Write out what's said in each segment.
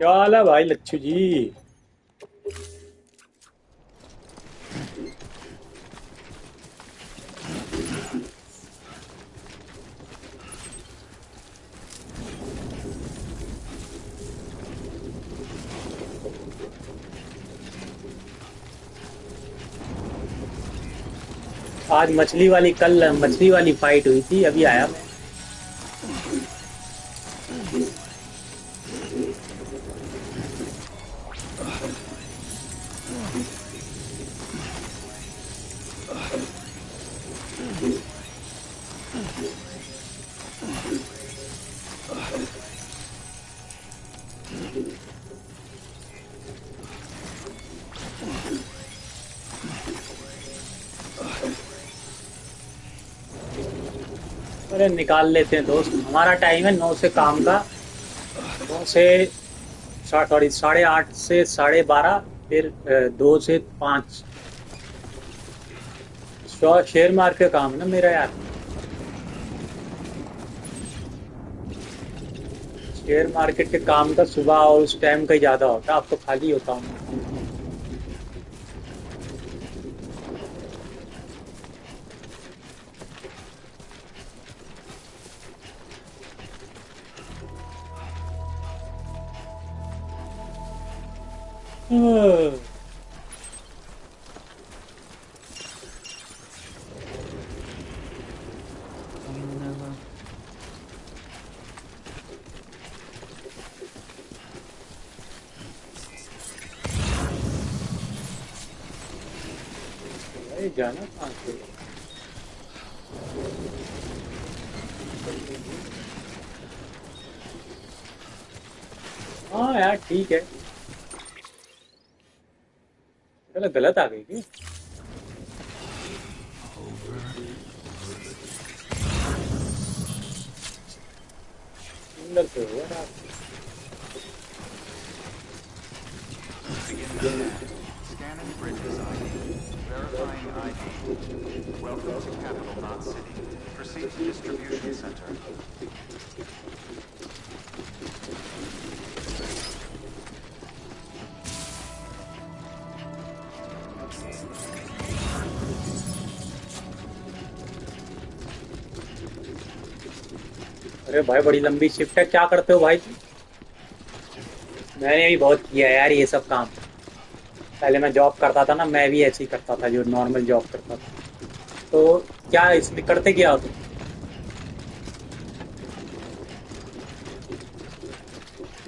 क्या हाल है भाई लच्छू जी। आज कल मछली वाली फाइट हुई थी, अभी आया मैं। अरे निकाल लेते हैं दोस्त, हमारा टाइम है 9 से काम का। 9 से सॉरी 8:30 से 12:30, फिर 2 से 5 शेयर मार्केट का काम है ना मेरा यार। शेयर मार्केट के काम का सुबह और उस टाइम का ही ज्यादा होता है, अब तो खाली होता हूँ। अरे जाना कहाँ से। हाँ यार ठीक है। गलत गलत आ गई क्या? अंदर से हो यार। Beginning scan. Scanning bridges ID. Verifying ID. Welcome to Capital Knot City. Proceed to distribution center. अरे भाई बड़ी लंबी शिफ्ट है, क्या करते हो भाई तुम? मैंने भी बहुत किया है यार ये सब काम। पहले मैं जॉब करता था ना, मैं भी ऐसे ही करता था जो नॉर्मल जॉब करता था। तो क्या इसमें करते क्या हो तुम?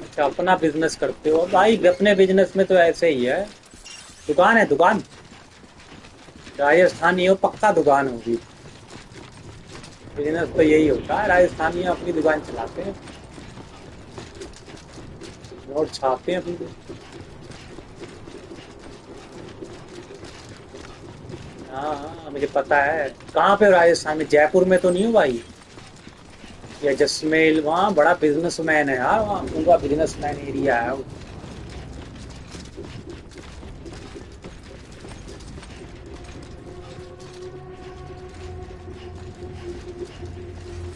अच्छा अपना बिजनेस करते हो भाई, अपने बिजनेस में तो ऐसे ही है। दुकान है दुकान। राजस्थानी हो पक्का दुकान होगी। बिजनेस तो यही होता है, राजस्थानी अपनी दुकान चलाते हैं, नोट छापते हैं अपनी। हाँ हाँ मुझे पता है। कहाँ पे हो राजस्थान में? जयपुर में तो नहीं हो भाई? या जसमेल, वहाँ बड़ा बिजनेसमैन है यार, वहाँ पूरा बिजनेसमैन एरिया है वो।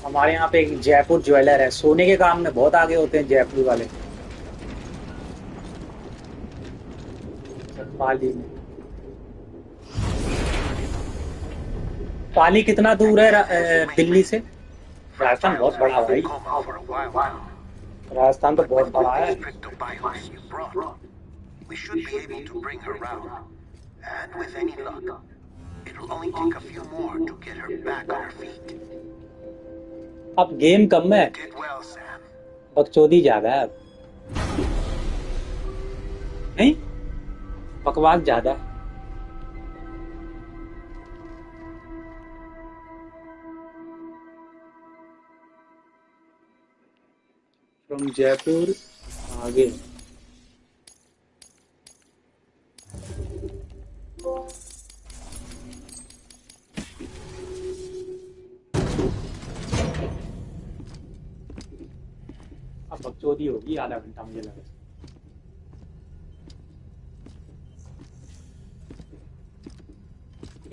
हमारे यहाँ पे एक जयपुर ज्वेलर है, सोने के काम में बहुत आगे होते हैं जयपुर वाले। पाली में। पाली कितना दूर है दिल्ली से? राजस्थान बहुत बड़ा भाई। राजस्थान तो बहुत बड़ा है। We should be able to bring her round. And with any luck, it'll only take a few more to get her back on her feet. अब गेम कम है, Did well, Sam. बकचोदी ज्यादा है अब। नहीं, बकवास ज्यादा है। फ्रॉम जयपुर आगे। अब बकचोदी होगी, आधा घंटा मुझे लगा।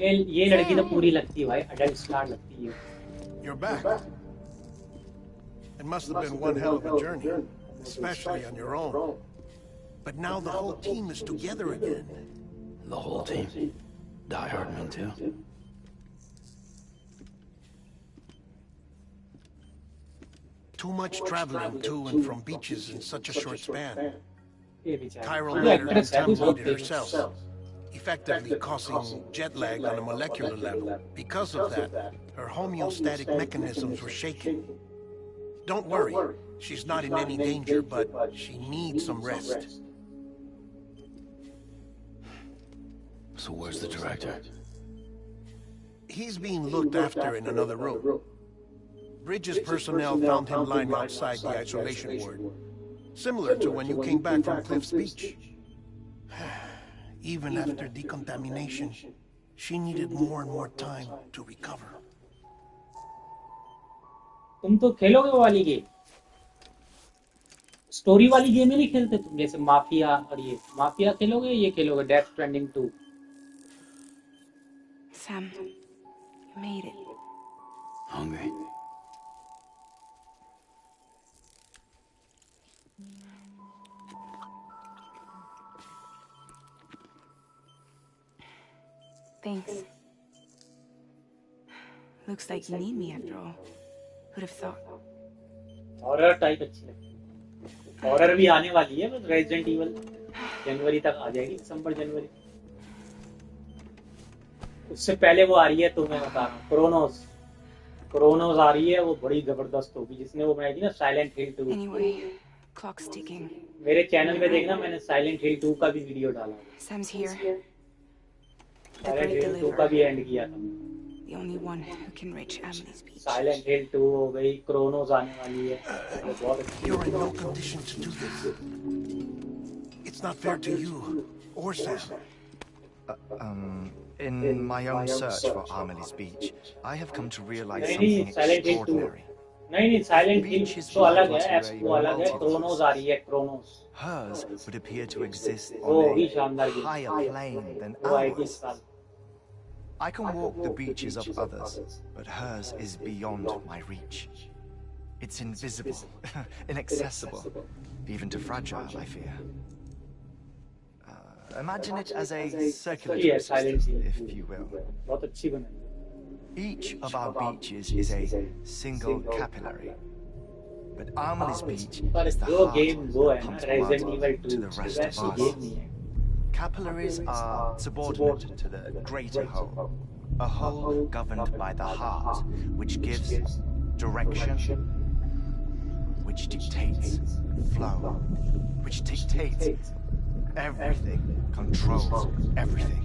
ये लड़की तो पूरी लगती है भाई, अडल्ट स्टार लगती है। You're back. It must have been one hell of a journey, especially on your own. But now the whole team is together again. The whole team? Die Hardman too? Too much traveling to and from beaches in such a short span. ये बेचारी Chiral ये matter actress है भी बहुत contaminated famous herself, effectively causing jet lag on a molecular level. Because of that, her homeostatic mechanisms were shaken. Don't worry, she's not in any danger, but she needs some rest. So where's the director? He's being looked after in another room. Bridges personnel found him lying outside the isolation ward, similar to when you came back from Cliff's Beach. Even after decontamination, she needed more and more time to recover. तुम तो खेलोगे वो वाली game story वाली game ही नहीं खेलते तुम जैसे माफिया और ये माफिया खेलोगे ये खेलोगे death stranding 2 Sam, you made it. Hungry? Thanks. Looks like you need me after all. Who'd have thought? Horror type अच्छी लगती है हॉरर भी आने वाली है बस रेजिडेंट इवल जनवरी तक आ जाएगी दिसंबर जनवरी उससे पहले वो आ रही है तो मैं बता रहा हूँ क्रोनोस आ रही है वो बड़ी जबरदस्त होगी जिसने वो बनाई थी ना silent Hill 2 Anyway, clock's ticking. मेरे चैनल पे देखना मैंने साइलेंट हिल 2 का भी वीडियो डाला Sam's here. The silent great हिल 2 का भी deliverer. एंड किया था The only one who can reach Emily's beach. Silent Hill 2 हो गई क्रोनोस आने वाली है वो बहुत अच्छी You're in no condition to do this. It's not fair to you or Sam. In my own search for Amelie's Beach, I have come to realize नहीं something नहीं साइलेंट हिल 2 extraordinary. नहीं silent hill Beach is तो अलग है vital S to तो a अलग है multiverse. Kronos आ रही है Kronos Hers would appear to exist वो on भी a शानदार गेम higher plane than वो आएगी इस ours. साल I can walk the beaches of others, but hers is beyond my reach. It's invisible, inaccessible, even to fragile, I fear. Imagine it as a circulatory Yes, system, silent if you will. बहुत अच्छी बनाई Each of our beaches is a single capillary. But Amelie's Beach पर is the जो heart game वो है that ना pumps resident blood evil 2 to the rest of वैसी us. Game नहीं है Capillaries are subordinate to the greater whole, a whole governed by the heart, which gives direction, which dictates flow, which dictates everything, controls everything.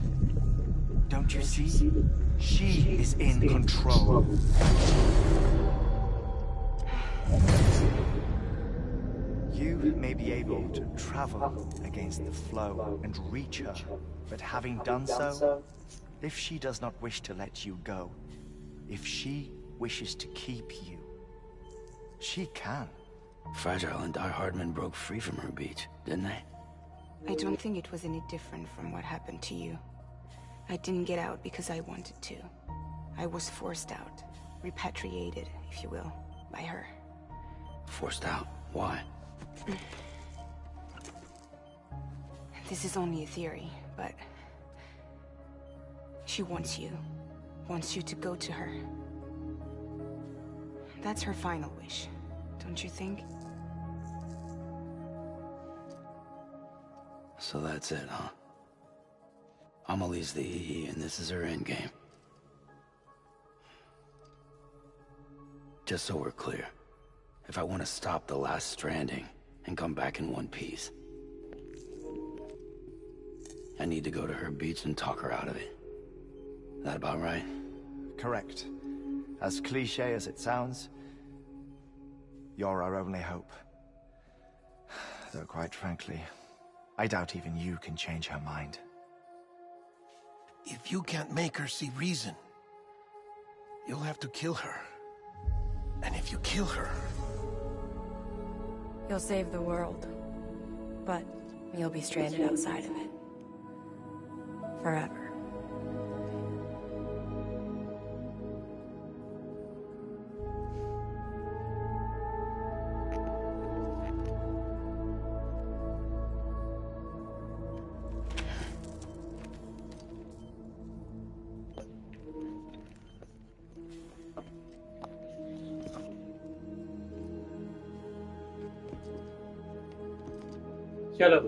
Don't you see? She is in control. You may be able to travel against the flow and reach her, but having done so, if she does not wish to let you go, if she wishes to keep you, she can. Fragile and Die Hardman broke free from her beach, didn't they? I don't think it was any different from what happened to you. I didn't get out because I wanted to. I was forced out, repatriated, if you will, by her. Forced out. Why? This is only a theory, but she wants you to go to her. That's her final wish, don't you think? So that's it, huh? Amelie's the EE, and this is her endgame. Just so we're clear, if I want to stop the last stranding and come back in one piece, I need to go to her beach and talk her out of it. That about right? Correct. As cliché as it sounds, you're our only hope. Though quite frankly, I doubt even you can change her mind. If you can't make her see reason, you'll have to kill her. And if you kill her... You'll save the world, but you'll be stranded outside of it. Forever. चलो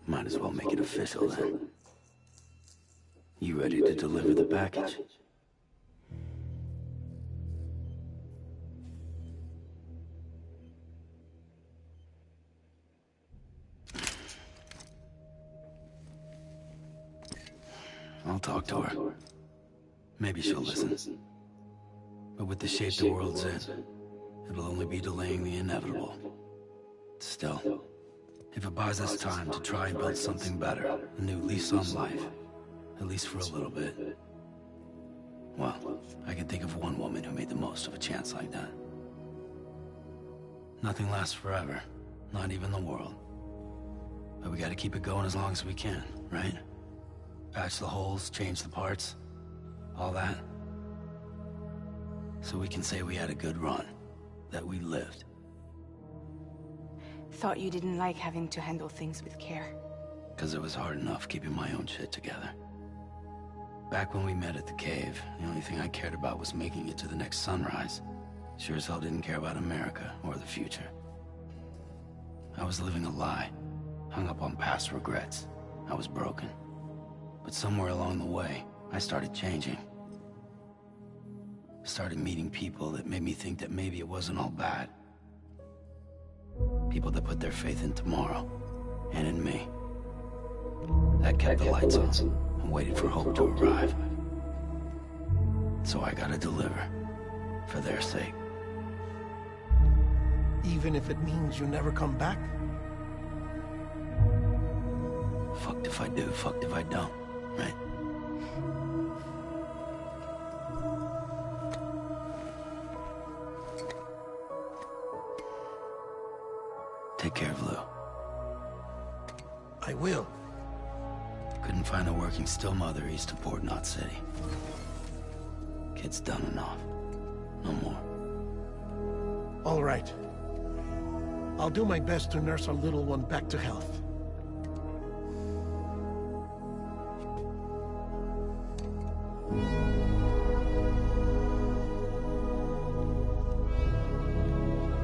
Might as well make it official then. You ready to deliver the package? I'll talk to her. Maybe she'll listen. But with the shape the world's in, it'll only be delaying the inevitable. Still, if it buys us time to try and build something better, a new lease on life, at least for a little bit, well, I can think of one woman who made the most of a chance like that. Nothing lasts forever, not even the world. But we gotta keep it going as long as we can, right? Patch the holes, change the parts, all that. So we can say we had a good run, that we lived. Thought you didn't like having to handle things with care. 'Cause it was hard enough keeping my own shit together. Back when we met at the cave, the only thing I cared about was making it to the next sunrise. Sure as hell didn't care about America or the future. I was living a lie, hung up on past regrets. I was broken. But somewhere along the way, I started changing. Started meeting people that made me think that maybe it wasn't all bad. People that put their faith in tomorrow, and in me. That kept the lights on, and waited for hope to arrive. So I gotta deliver, for their sake. Even if it means you never come back? Fucked if I do, fucked if I don't, right? Take care of Lou. I will. Couldn't find a working still mother east of Port Knot City. Kid's done enough. No more. All right. I'll do my best to nurse our little one back to health.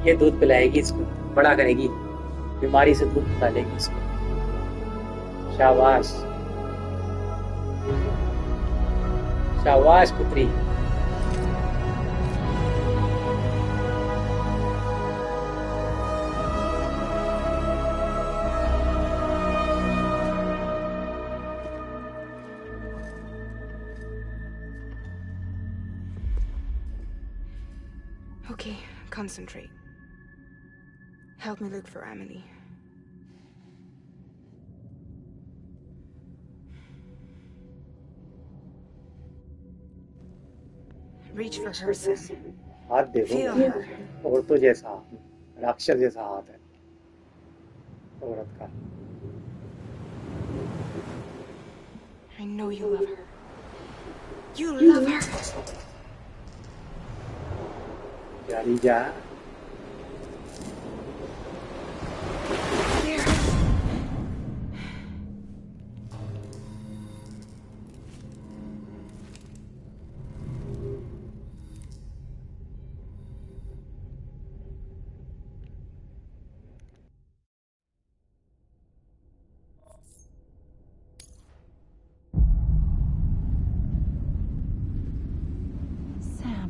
ये दूध पिलाएगी इसको, बड़ा करेगी, बीमारी से दूध निकालेगी इसको। शाबाश शाबाश पुत्री। Okay, concentrate. Help me look for Emily. Reach for her, Sam. हाथ देखो, Feel her. औरतों जैसा, राक्षस जैसा हाथ है औरत का। I know you love her. You love her. जारी जा। There. Sam.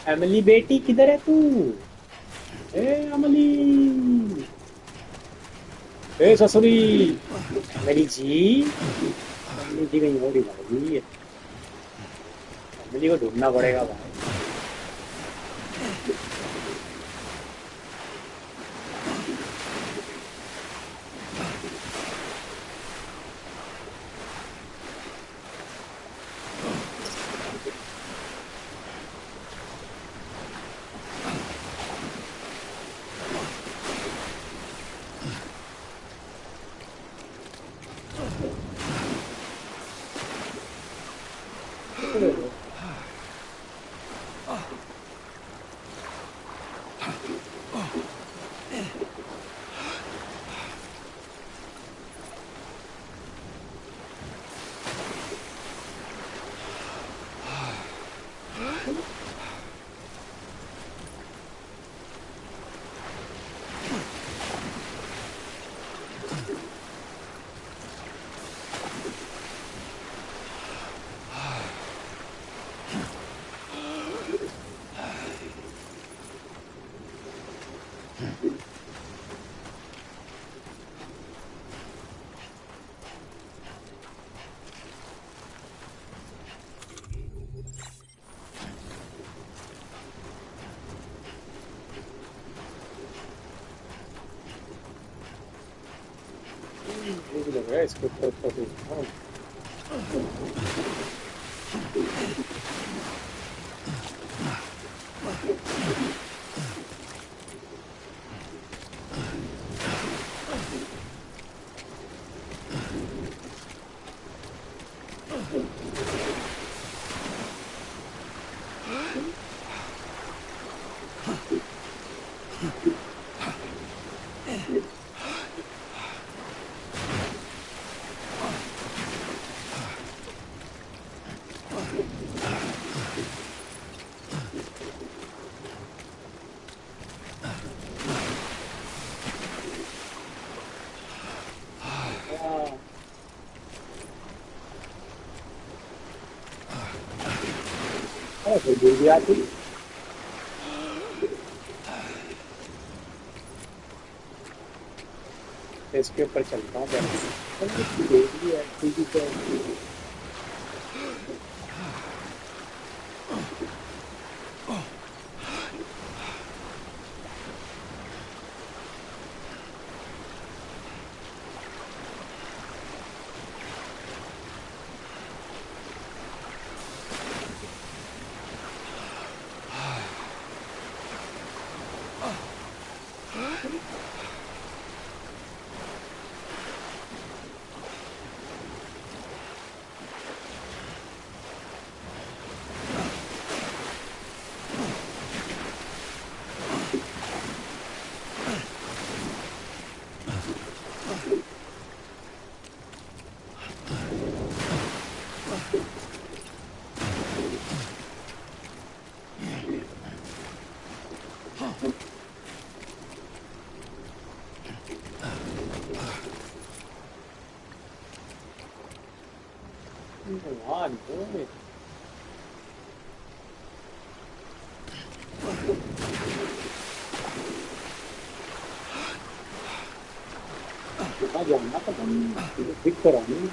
एमिली बेटी किधर है तू? ए अमली, ए ससुरी, एमिली जी, एमिली जी कहीं और ही भागी। एमिली को ढूंढना पड़ेगा भाई। मुझे लग रहा है इसके ऊपर ऊपर से, हाँ। तो गिर गया थी। इसके ऊपर चलता हूँ पहले। भगवान कहाँ जाना पता नहीं, दिख तो रहा नहीं।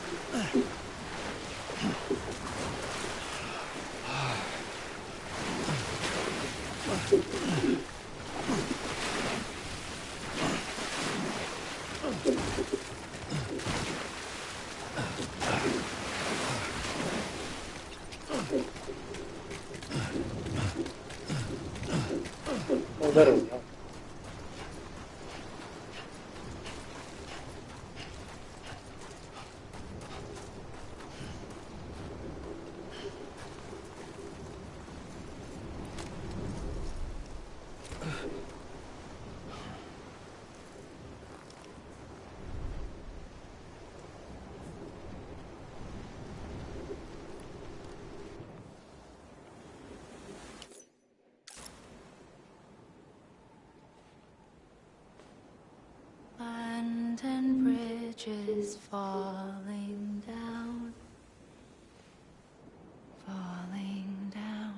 उधर हो गया। Land and bridges falling down, falling down.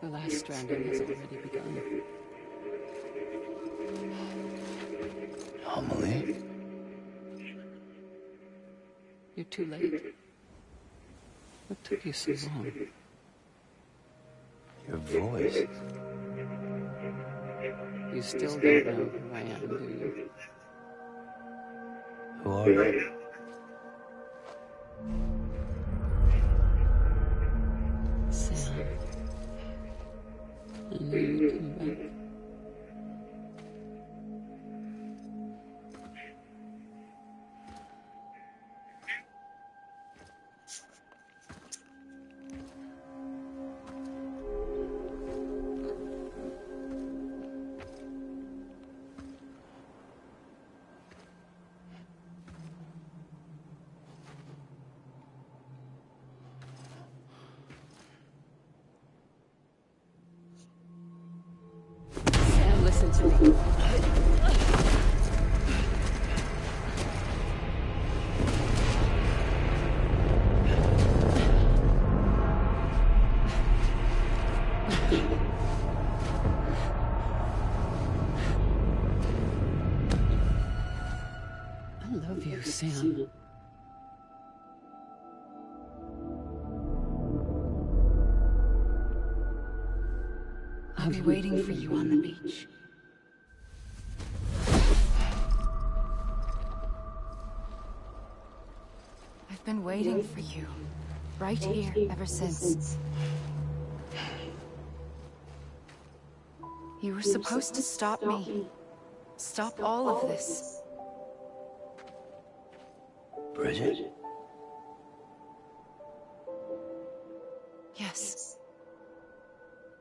The last stranding has already begun. Amelie? You're too late. What took you so long? Your voice. You still don't know who I am, do you? Who are you? Sam. I knew you'd come back. Sam, listen to me. I love you, Sam. I'll be waiting for you on the beach. I've been waiting for you, right here, ever since. You were supposed to stop me. Stop all of this. Bridget? Yes.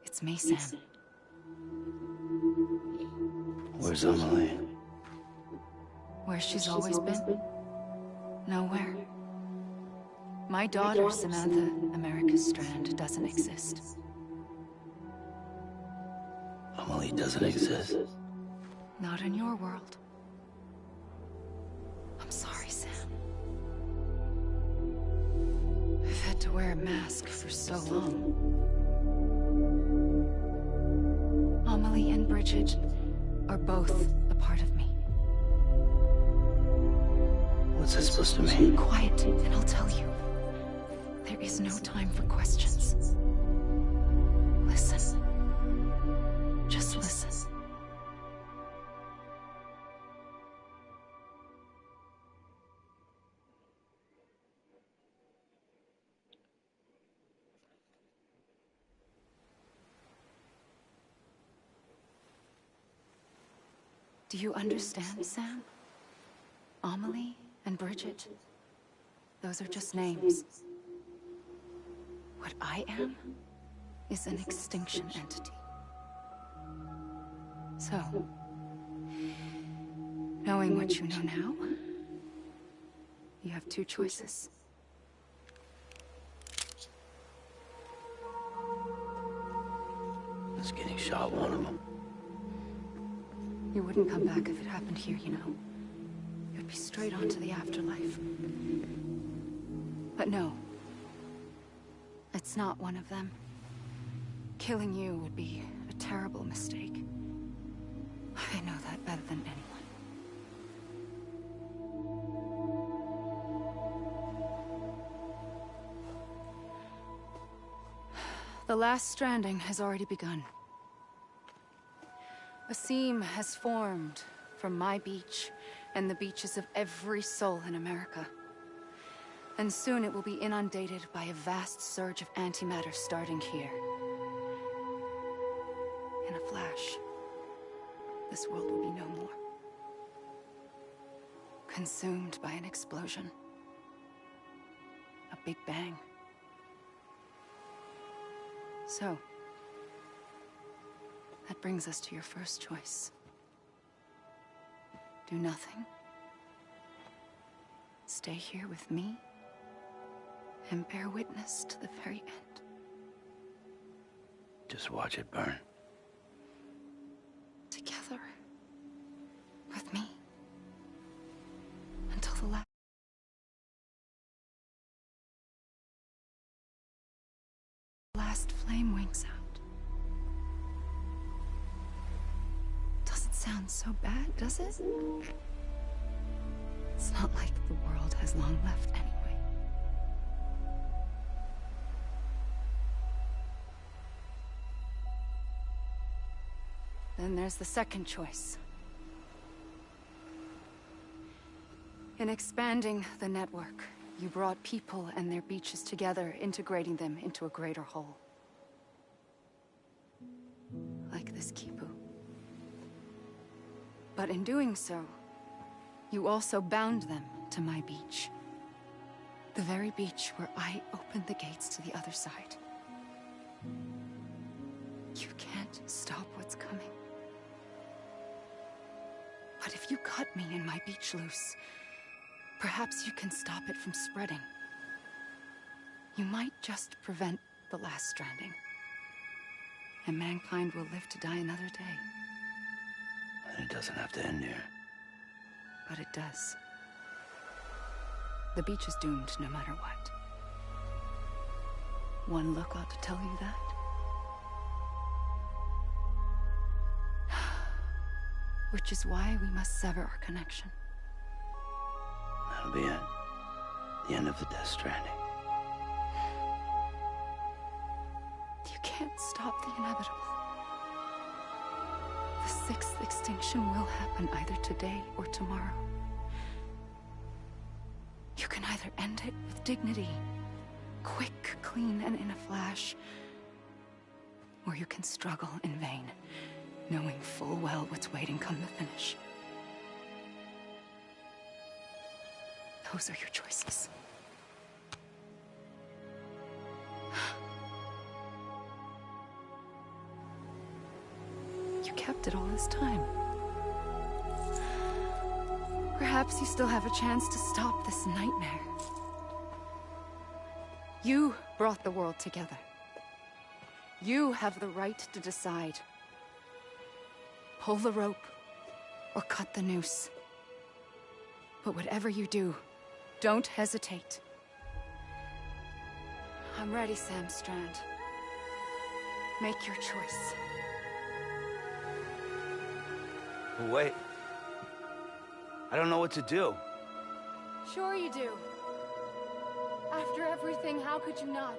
It's me, Sam. Where's Amelie? Where she's always been. Nowhere. My daughter, Samantha America Strand, doesn't exist. Amelie doesn't exist. Not in your world. I'm sorry, Sam. I've had to wear a mask for so long. Amelie and Bridget are both a part of me. What's this supposed to Be mean? quiet, and I'll tell you. There is no time for questions. Listen. Just listen. Do you understand, Sam? Amelie and Bridget, those are just names. What I am is an extinction entity. So, knowing what you know now, you have two choices. Is getting shot one of them? You wouldn't come back if it happened here, you know. You'd be straight on to the afterlife. But no. It's not one of them. Killing you would be a terrible mistake. I know that better than anyone. The last stranding has already begun. A seam has formed from my beach and the beaches of every soul in America. And soon it will be inundated by a vast surge of antimatter starting here. In a flash, this world will be no more. Consumed by an explosion. A big bang. So, that brings us to your first choice. Do nothing. Stay here with me. And bear witness to the very end. Just watch it burn. Together. With me. Until the last flame winks out. sound so bad, does it? It's not like the world has long left anyway. Then there's the second choice. In expanding the network, you brought people and their beaches together, integrating them into a greater whole. Like this Kipu. But in doing so, you also bound them to my beach. The very beach where I opened the gates to the other side. You can't stop what's coming. But if you cut me and my beach loose, perhaps you can stop it from spreading. You might just prevent the last stranding. And mankind will live to die another day. And it doesn't have to end here. But it does. The beach is doomed no matter what. One look ought to tell you that. Which is why we must sever our connection. That'll be it. The end of the Death Stranding. You can't stop the inevitable. The sixth extinction will happen either today or tomorrow. You can either end it with dignity, quick, clean, and in a flash, or you can struggle in vain, knowing full well what's waiting come the finish. Those are your choices. You kept it all this time. Perhaps you still have a chance to stop this nightmare. You brought the world together. You have the right to decide. Pull the rope or cut the noose. But whatever you do, don't hesitate. I'm ready, Sam Strand. Make your choice. Wait. I don't know what to do. Sure you do. After everything, how could you not?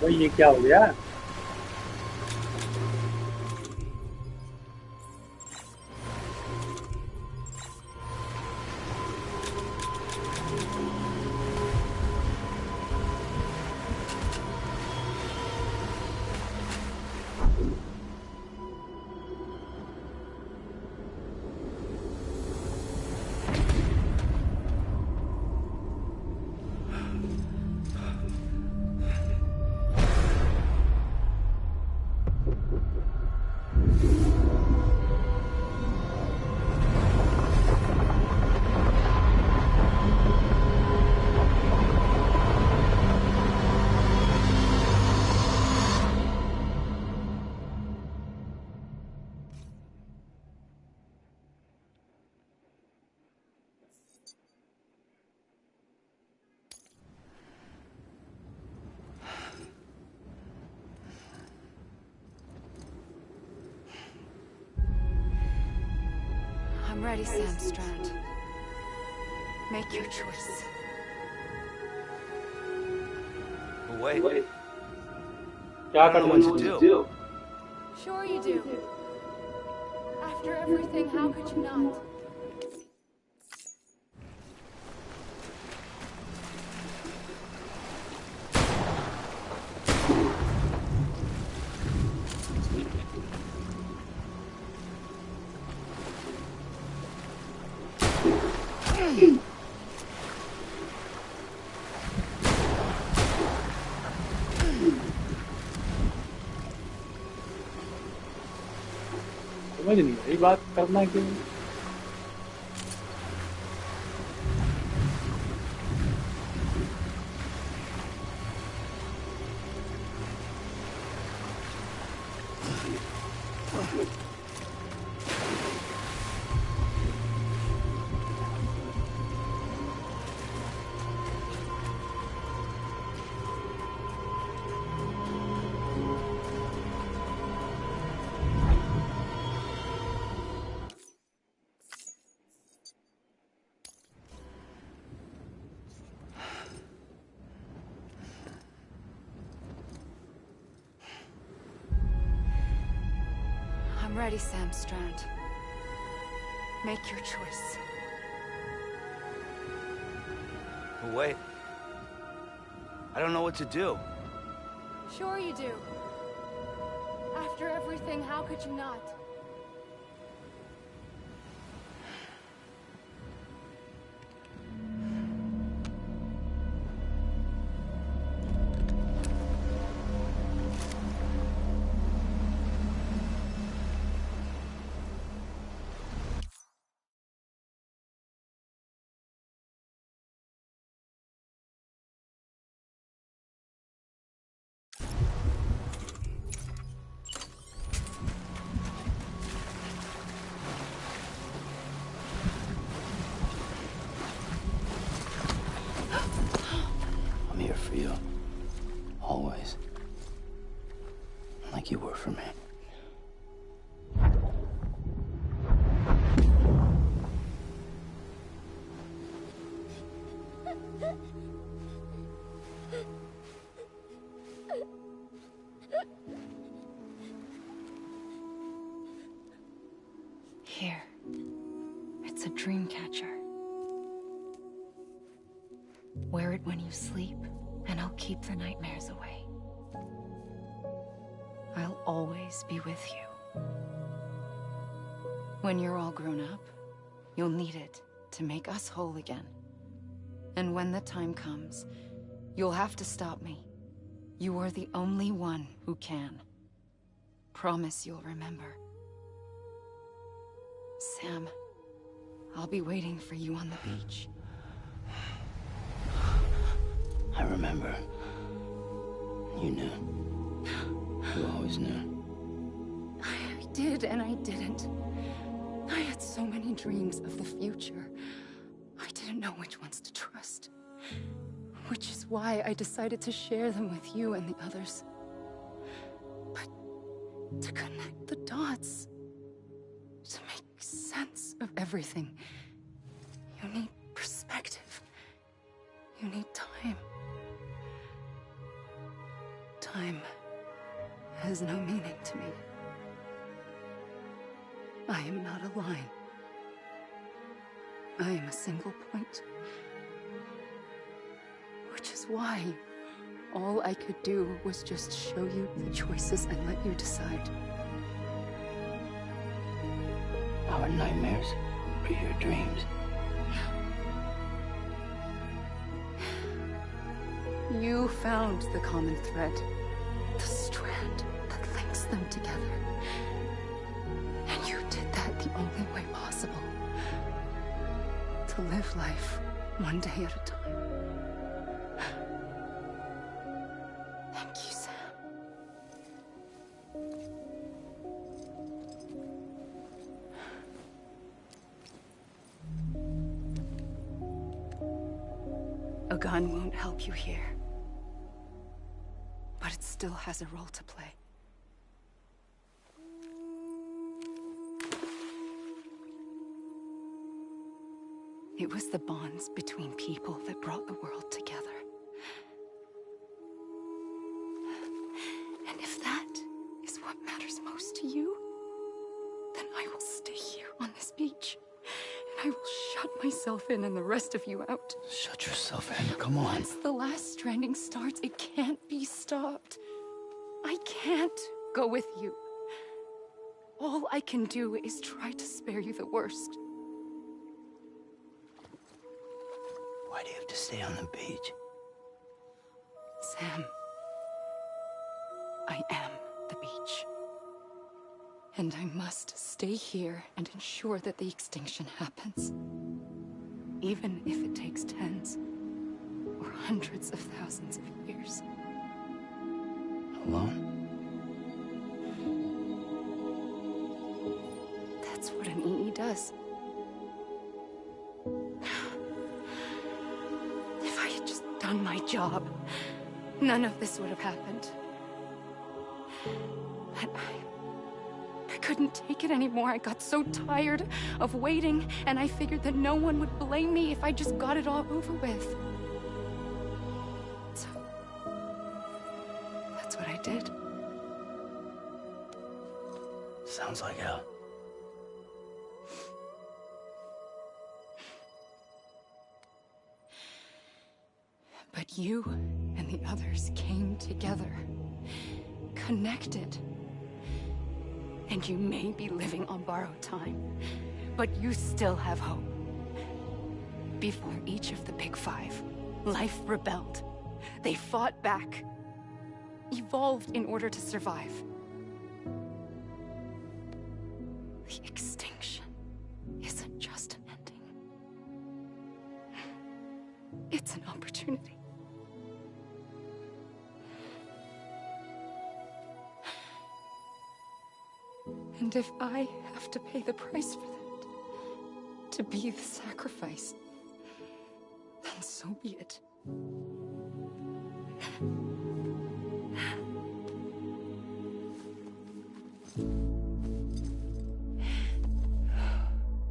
भाई ये क्या हो गया? I'm ready, Sam Strand. Make your choice. Wait. क्या I don't know what to do. Sure you do. After everything, how could you not? नहीं रही बात करना क्यों। I'm ready, Sam Strand. Make your choice. But wait. I don't know what to do. Sure you do. After everything, how could you not? I'm here for you. Always. Like you were for me. Here. It's a dream catcher. Wear it when you sleep, and I'll keep the nightmares away. I'll always be with you. When you're all grown up, you'll need it to make us whole again. And when the time comes, you'll have to stop me. You are the only one who can. Promise you'll remember. Sam, I'll be waiting for you on the beach. I remember. You knew. You always knew. I did and I didn't. I had so many dreams of the future. I didn't know which ones to trust. Which is why I decided to share them with you and the others. But to connect the dots, to make sense of everything, you need perspective. You need time. Time has no meaning to me. I am not a line. I am a single point. Which is why all I could do was just show you the choices and let you decide. Our nightmares or your dreams? You found the common thread, the strand that links them together. And you did that the only way possible. To live life one day at a time. Thank you, Sam. A gun won't help you here. But it still has a role to play. It was the bonds between people that brought the world together. And if that is what matters most to you, then I will stay here on this beach. And I will shut myself in and the rest of you out. Shut yourself in, come on. Once the last stranding starts, it can't be stopped. I can't go with you. All I can do is try to spare you the worst. Why do you have to stay on the beach? Sam, I am the beach. And I must stay here and ensure that the extinction happens. Even if it takes tens or hundreds of thousands of years. Alone? That's what an EE does. If I had just done my job, none of this would have happened. But I couldn't take it anymore. I got so tired of waiting, and I figured that no one would blame me if I just got it all over with. So, that's what I did. Sounds like hell. But you and the others came together, connected. And you may be living on borrowed time, but you still have hope. Before each of the Big Five, life rebelled. They fought back, evolved in order to survive. The extinction isn't just an ending. It's an opportunity. And if I have to pay the price for that, to be the sacrifice, then so be it.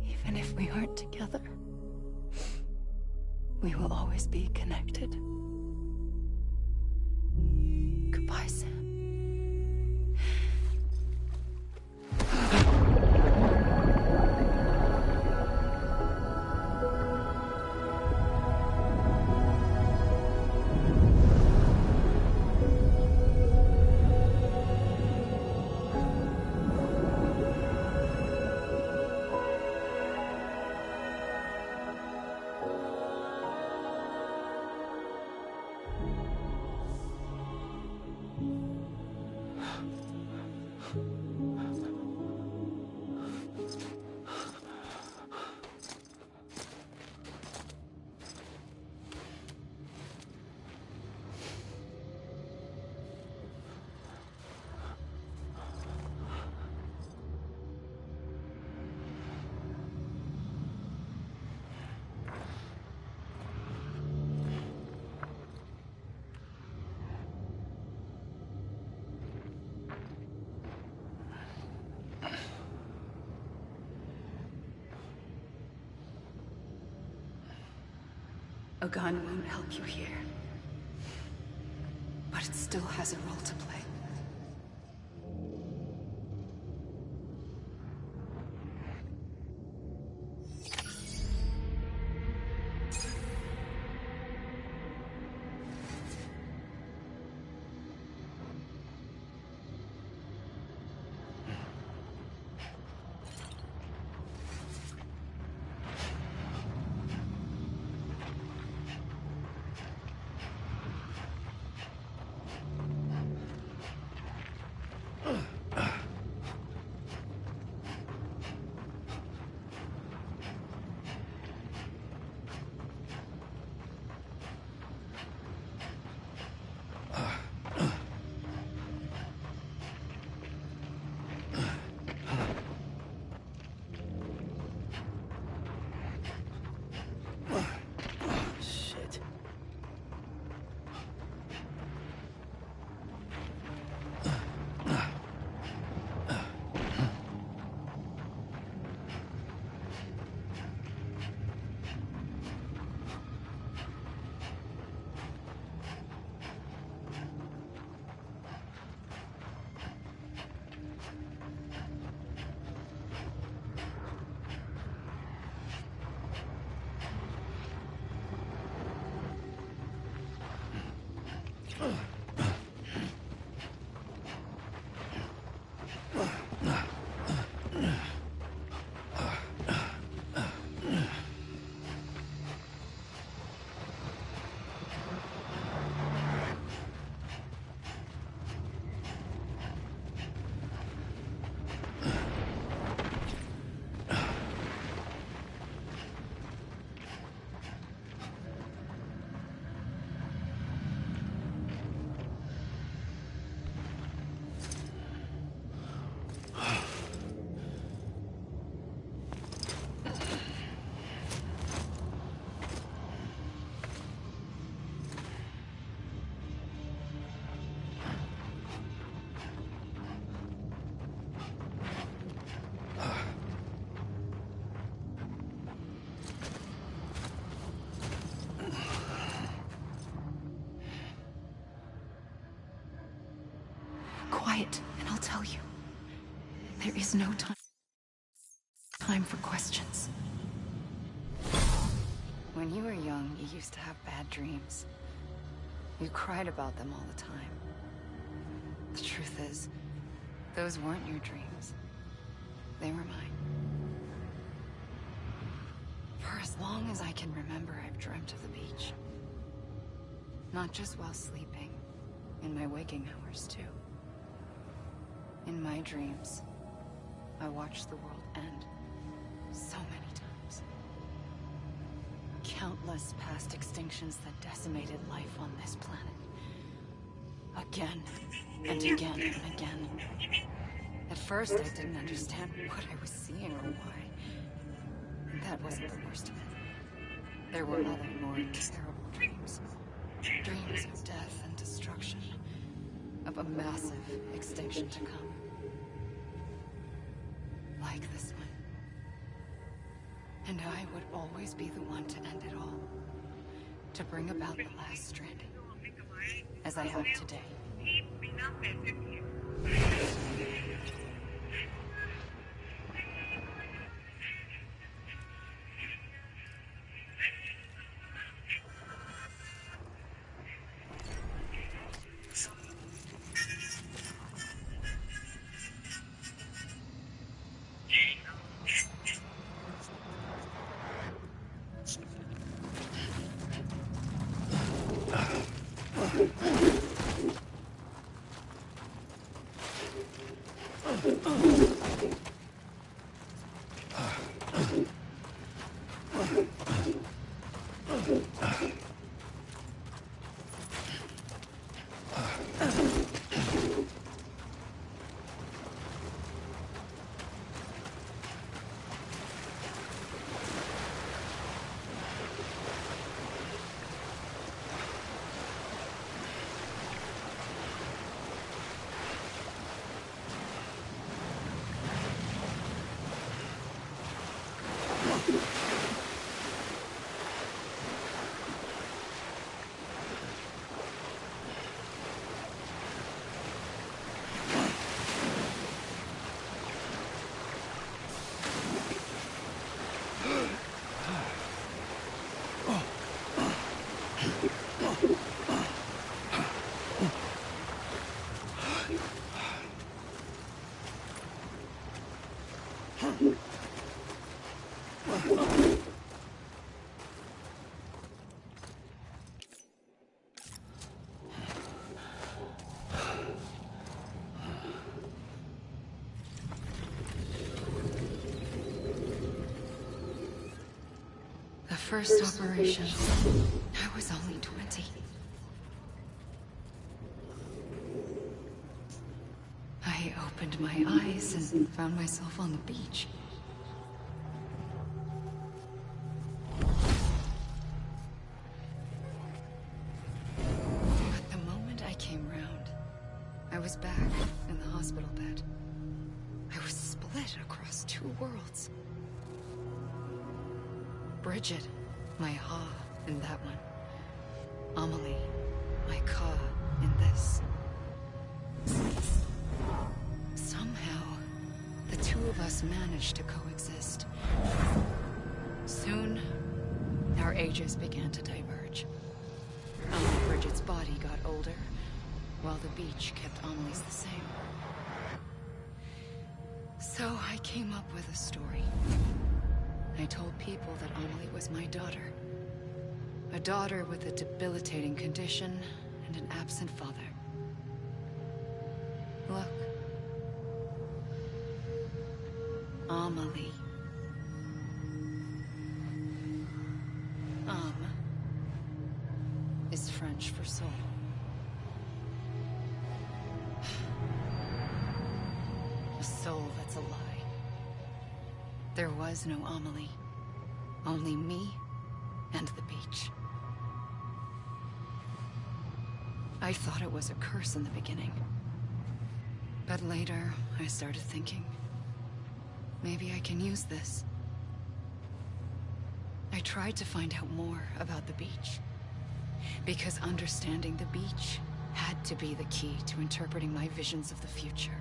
Even if we aren't together, we will always be connected. Goodbye, Sam. A gun won't help you here, but it still has a role to play. quiet, and I'll tell you. There is no time for questions. When you were young, you used to have bad dreams. You cried about them all the time. The truth is, those weren't your dreams. They were mine. For as long as I can remember, I've dreamt of the beach. Not just while sleeping, in my waking hours too. In my dreams, I watched the world end so many times. Countless past extinctions that decimated life on this planet. Again, and again, and again. At first, I didn't understand what I was seeing or why. And that wasn't the worst of it. There were other, more terrible dreams. Dreams of death and destruction. Of a massive extinction to come. Like this one. And I would always be the one to end it all. To bring about the last stranding. As I have today. The first operation, I was only 20. I opened my eyes and found myself on the beach. But the moment I came round, I was back in the hospital bed. I was split across two worlds. Bridget, my Ha in that one. Amelie, my Ka in this. Somehow, the two of us managed to coexist. Soon, our ages began to diverge. Bridget's body got older, while the beach kept Amelie's the same. So I came up with a story. I told people that Amelie was my daughter. A daughter with a debilitating condition and an absent father. Look. Amelie. Is French for soul. A soul that's a lie. There was no Amelie. Only me and the beach. I thought it was a curse in the beginning. But later, I started thinking, maybe I can use this. I tried to find out more about the beach. Because understanding the beach had to be the key to interpreting my visions of the future.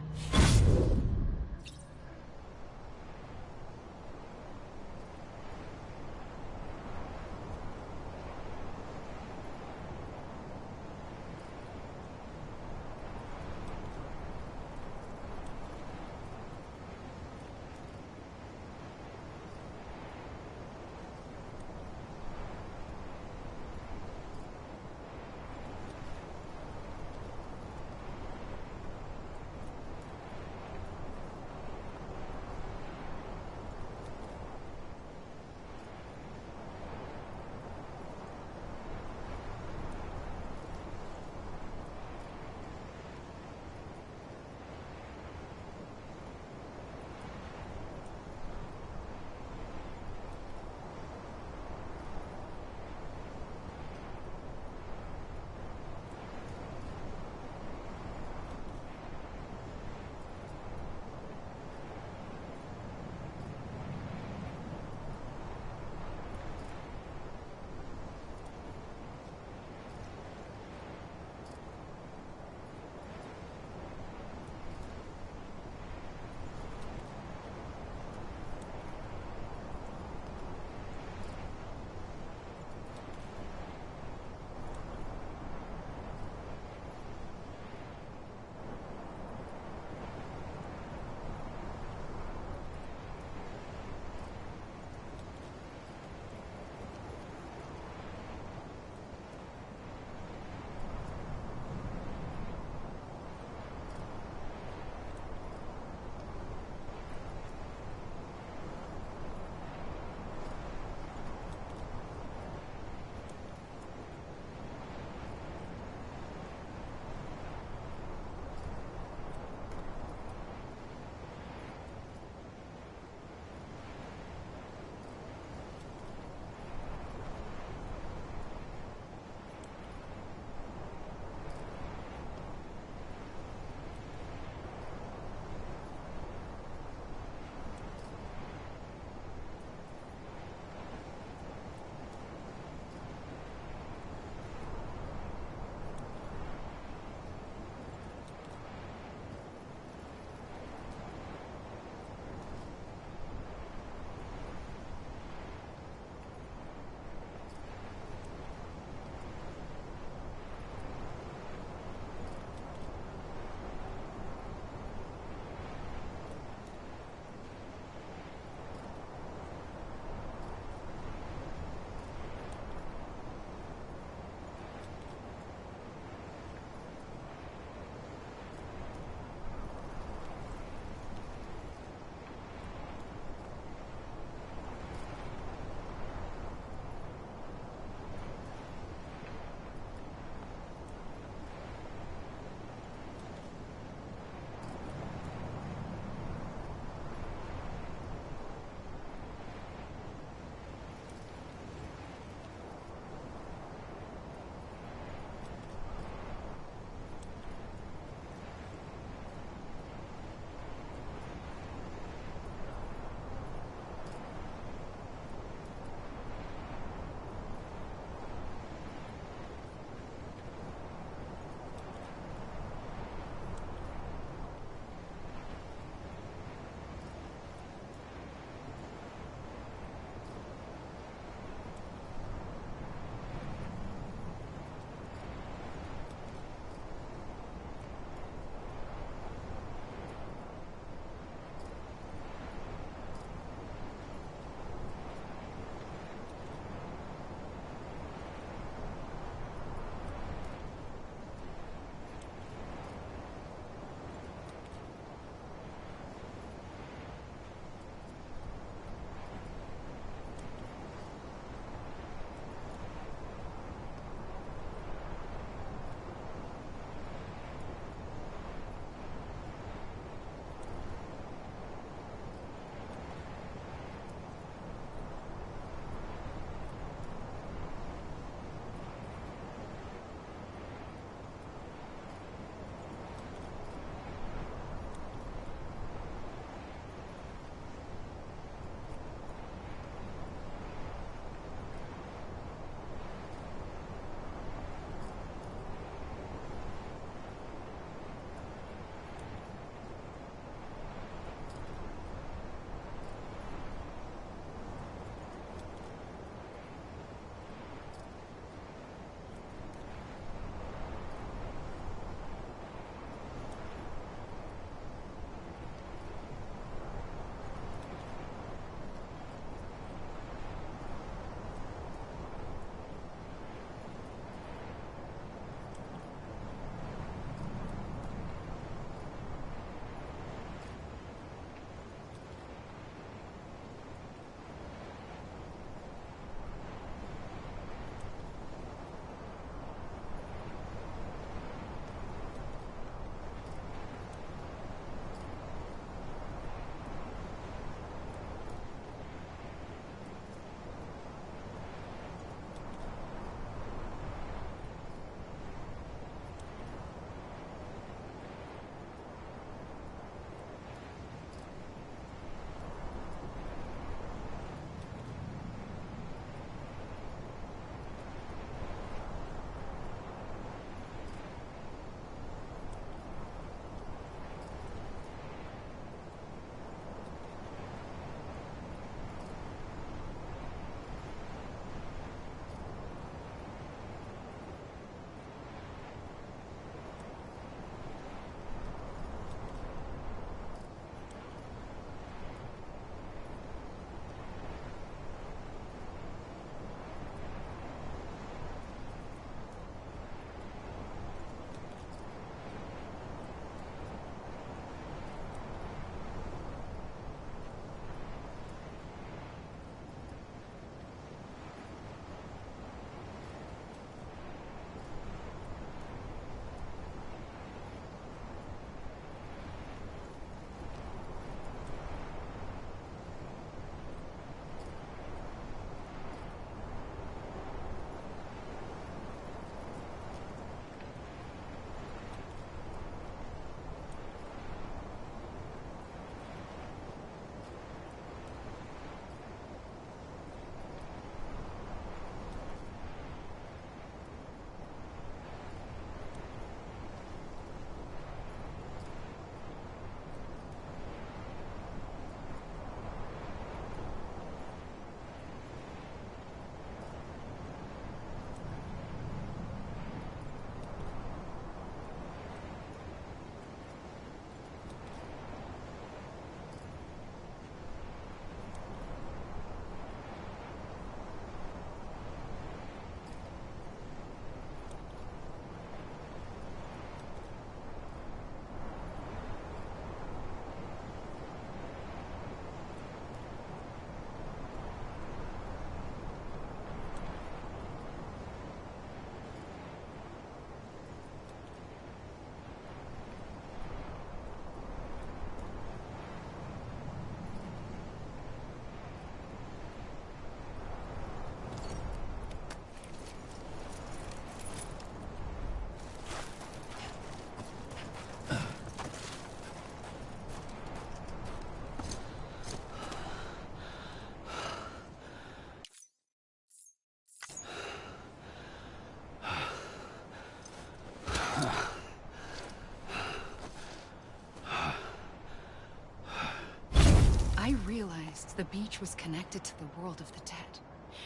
The beach was connected to the world of the dead,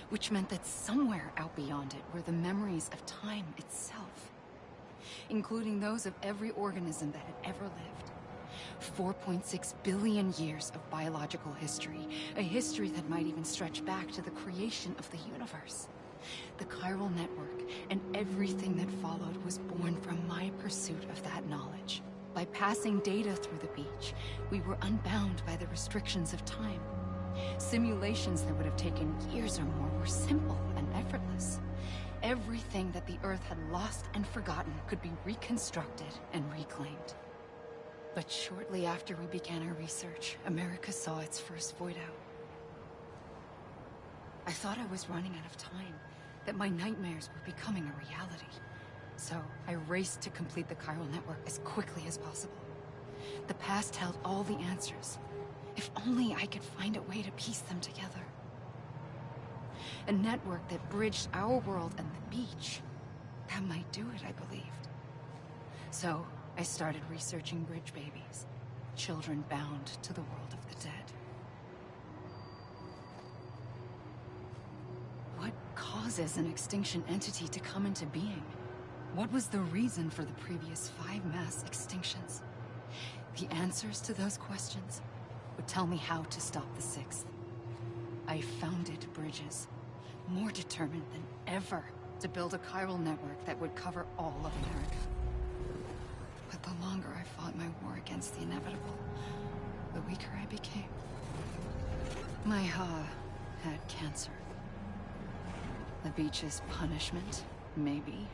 which meant that somewhere out beyond it were the memories of time itself, including those of every organism that had ever lived. 4.6 billion years of biological history, a history that might even stretch back to the creation of the universe. The chiral network and everything that followed was born from my pursuit of that knowledge. By passing data through the beach, we were unbound by the restrictions of time. Simulations that would have taken years or more were simple and effortless. Everything that the Earth had lost and forgotten could be reconstructed and reclaimed. But shortly after we began our research, America saw its first void out. I thought I was running out of time, that my nightmares were becoming a reality. So I raced to complete the chiral network as quickly as possible. The past held all the answers. If only I could find a way to piece them together. A network that bridged our world and the beach. That might do it, I believed. So I started researching bridge babies, children bound to the world of the dead. What causes an extinction entity to come into being? What was the reason for the previous 5 mass extinctions? The answers to those questions would tell me how to stop the 6th. I founded bridges, more determined than ever to build a chiral network that would cover all of America. But the longer I fought my war against the inevitable, the weaker I became. My Ha had cancer. The beach's punishment, maybe,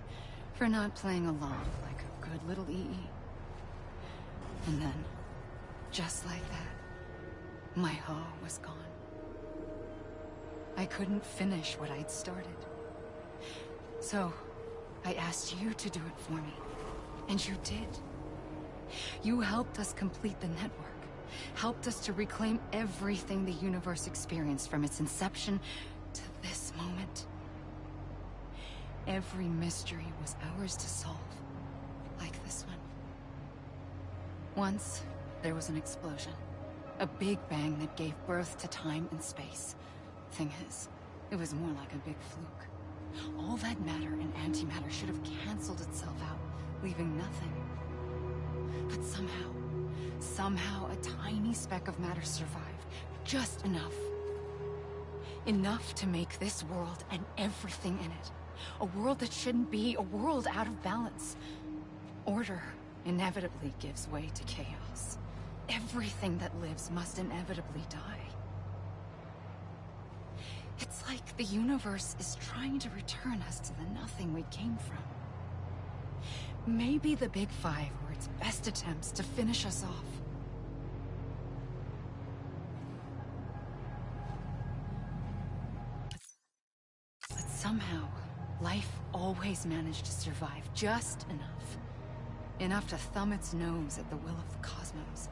for not playing along like a good little EE. And then, just like that, my Ha was gone. I couldn't finish what I'd started. So, I asked you to do it for me. And you did. You helped us complete the network. Helped us to reclaim everything the universe experienced from its inception to this moment. Every mystery was ours to solve. Like this one. Once, there was an explosion. A big bang that gave birth to time and space. Thing is, it was more like a big fluke. All that matter and antimatter should have canceled itself out, leaving nothing. But somehow a tiny speck of matter survived. Just enough. Enough to make this world and everything in it. A world that shouldn't be, a world out of balance. Order inevitably gives way to chaos. Everything that lives must inevitably die. It's like the universe is trying to return us to the nothing we came from. Maybe the Big Five were its best attempts to finish us off. But somehow, life always managed to survive just enough. Enough to thumb its nose at the will of the cosmos.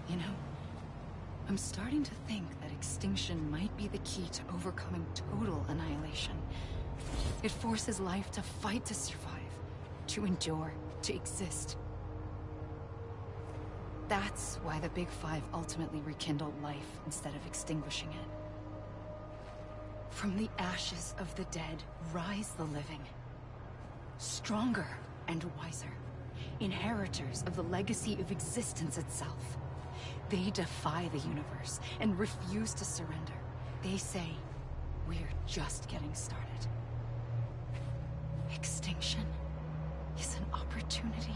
You know, I'm starting to think that extinction might be the key to overcoming total annihilation. It forces life to fight to survive, to endure, to exist. That's why the Big Five ultimately rekindled life instead of extinguishing it. From the ashes of the dead rise the living. Stronger and wiser. Inheritors of the legacy of existence itself. They defy the universe and refuse to surrender. They say, we're just getting started. Extinction is an opportunity.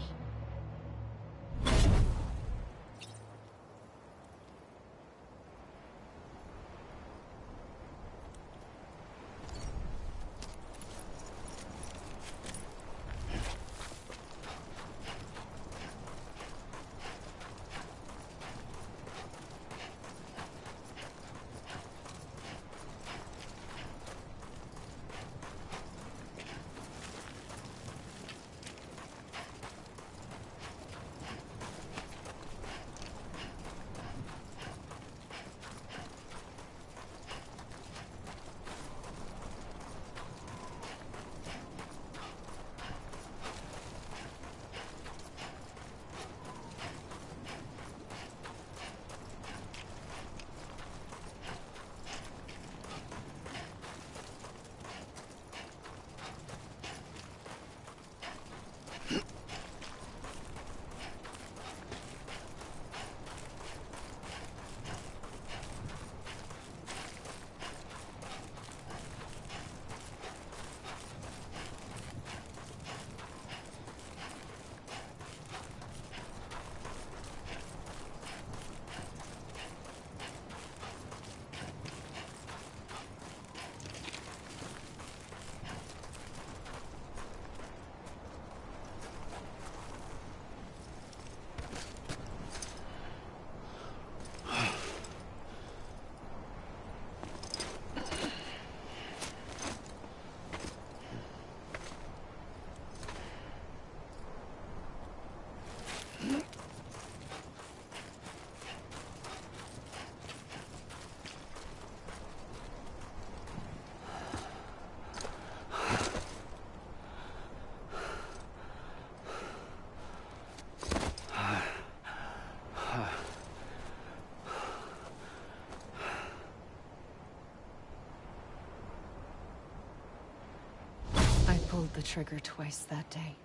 pulled the trigger twice that day.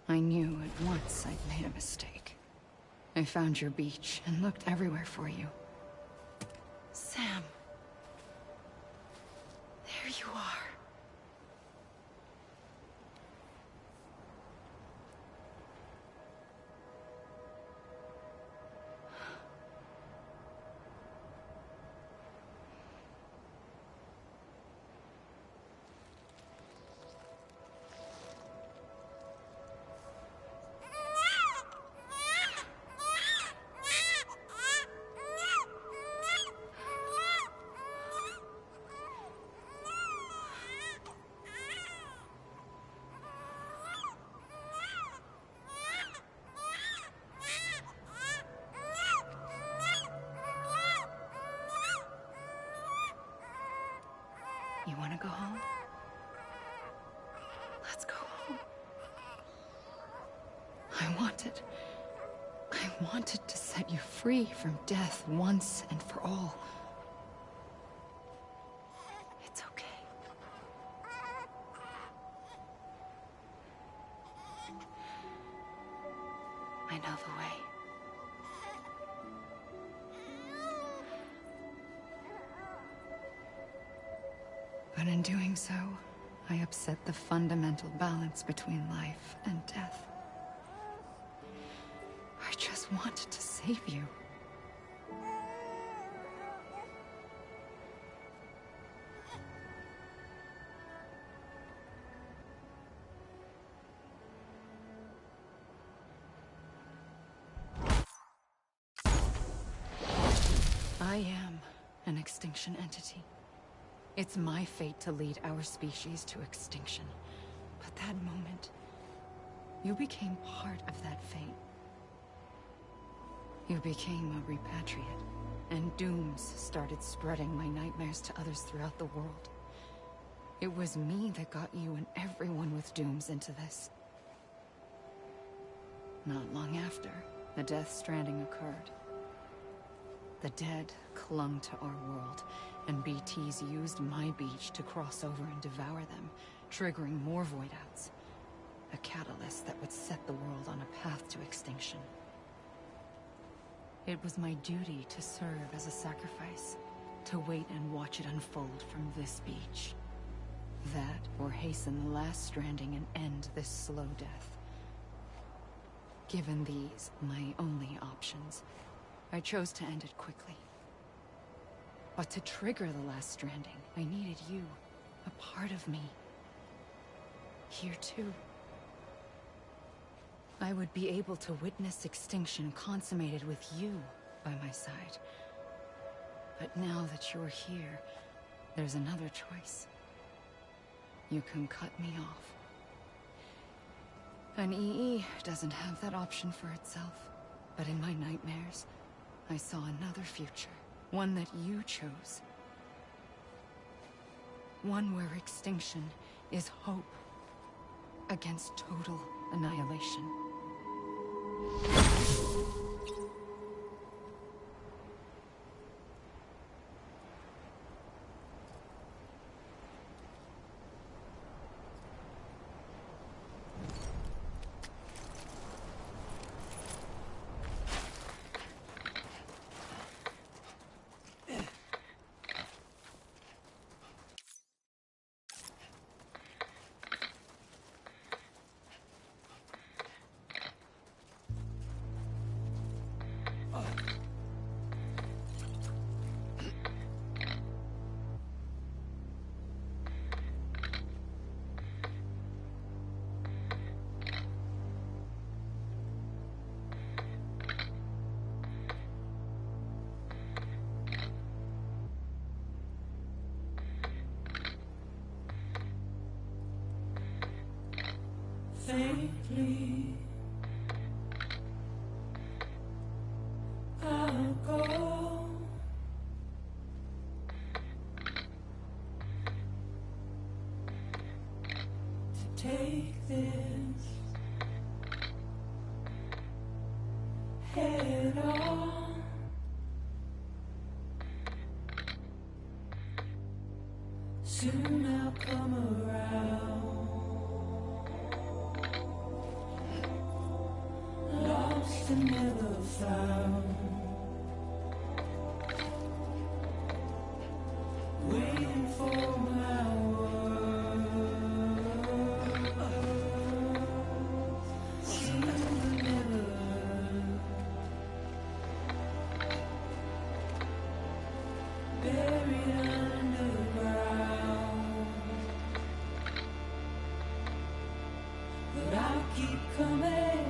I knew at once I'd made a mistake. I found your beach and looked everywhere for you. Sam. There you are. You want to go home? Let's go home. I wanted to set you free from death once and for all. It's okay. I know the way. But in doing so, I upset the fundamental balance between life and death. I just wanted to save you. I am an extinction entity. It's my fate to lead our species to extinction. But that moment, you became part of that fate. You became a repatriate, and dooms started spreading my nightmares to others throughout the world. It was me that got you and everyone with dooms into this. Not long after, the Death Stranding occurred. The dead clung to our world, and BTs used my beach to cross over and devour them, triggering more void-outs. A catalyst that would set the world on a path to extinction. It was my duty to serve as a sacrifice, to wait and watch it unfold from this beach. That, or hasten the last stranding and end this slow death. Given these, my only options, I chose to end it quickly. But to trigger the last stranding, I needed you, a part of me. Here too. I would be able to witness extinction consummated with you by my side. But now that you're here, there's another choice. You can cut me off. An EE doesn't have that option for itself. But in my nightmares, I saw another future. One that you chose. One where extinction is hope against total annihilation. Faintly, I'll go to take this head on. Soon I'll come around. but I'll keep coming.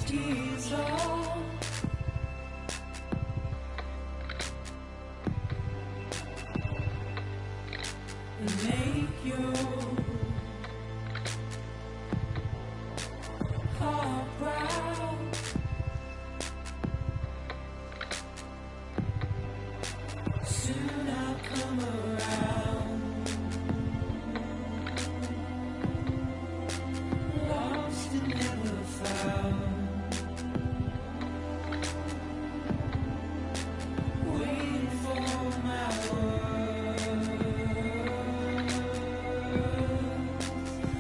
Tears all and make your heart proud. Soon I'll come around, lost and never found. Waiting for my world,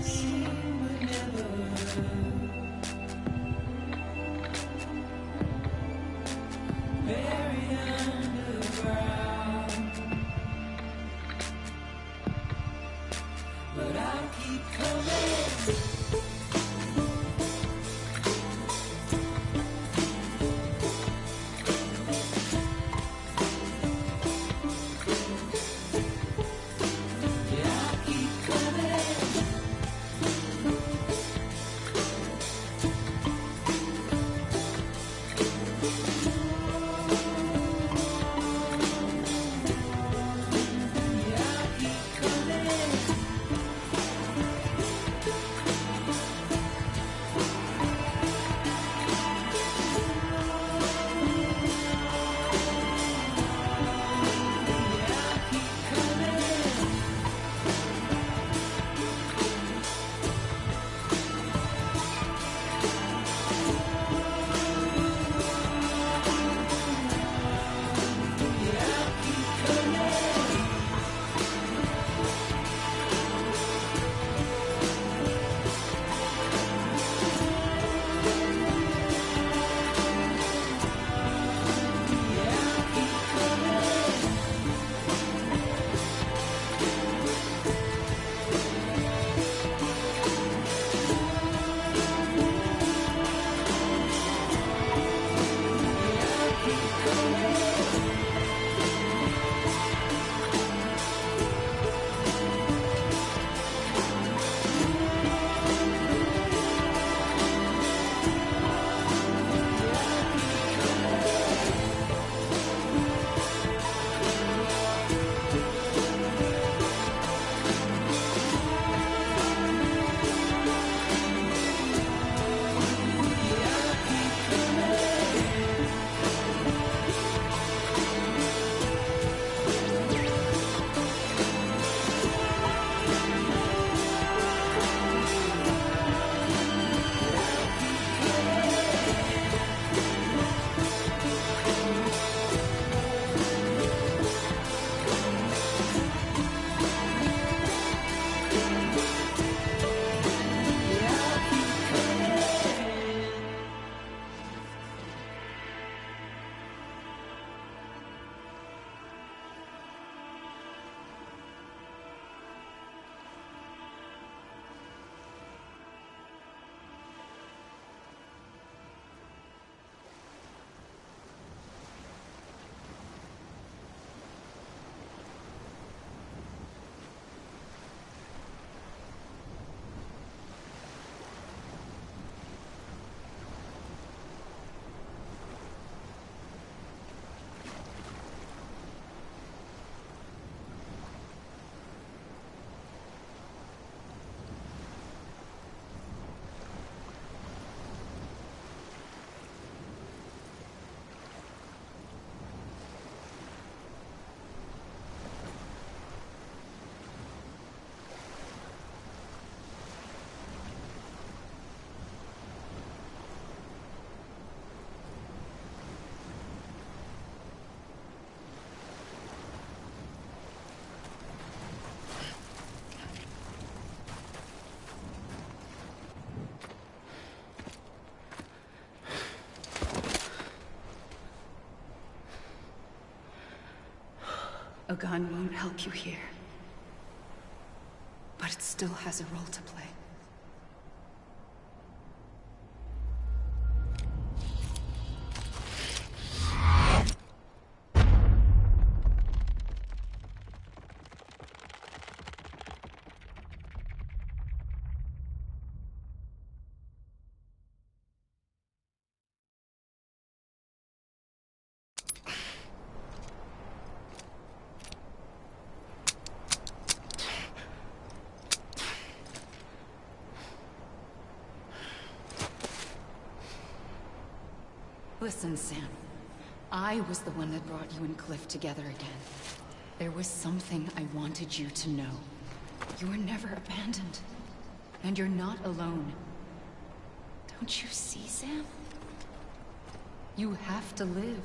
seen but never heard, buried underground. But I'll keep coming. A gun won't help you here. But it still has a role to play. Listen, Sam. I was the one that brought you and Cliff together again. There was something I wanted you to know. You were never abandoned. And you're not alone. Don't you see, Sam? You have to live.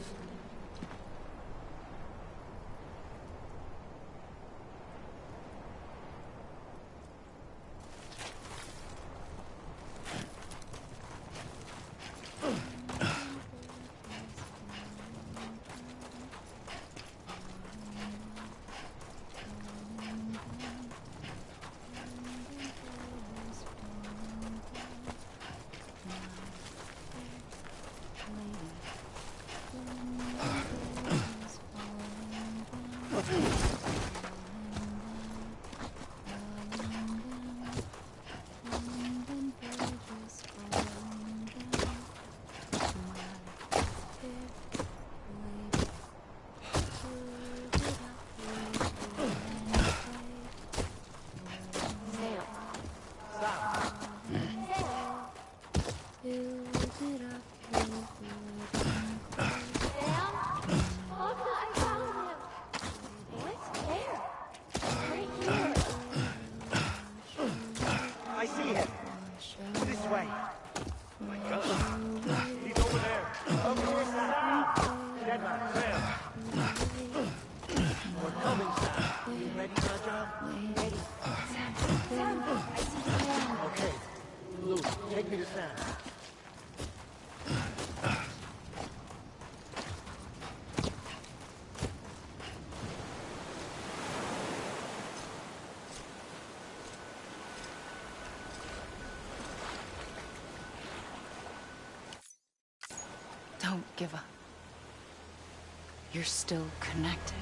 Don't give up. You're still connected.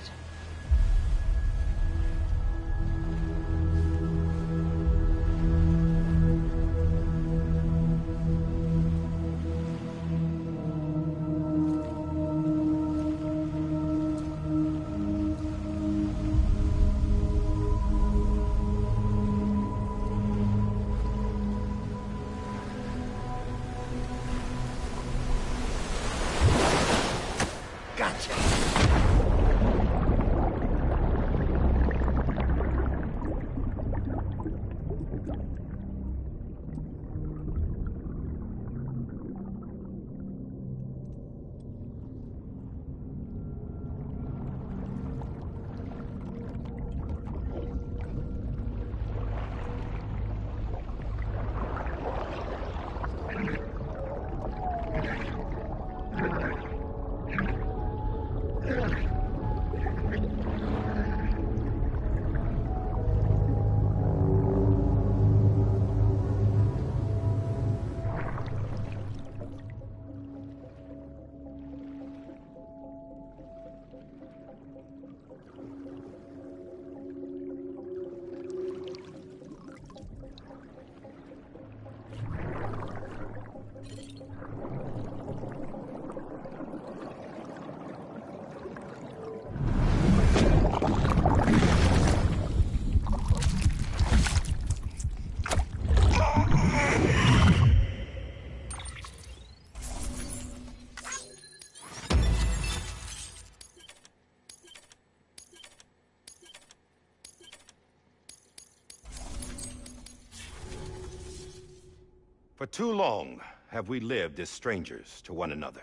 For too long have we lived as strangers to one another,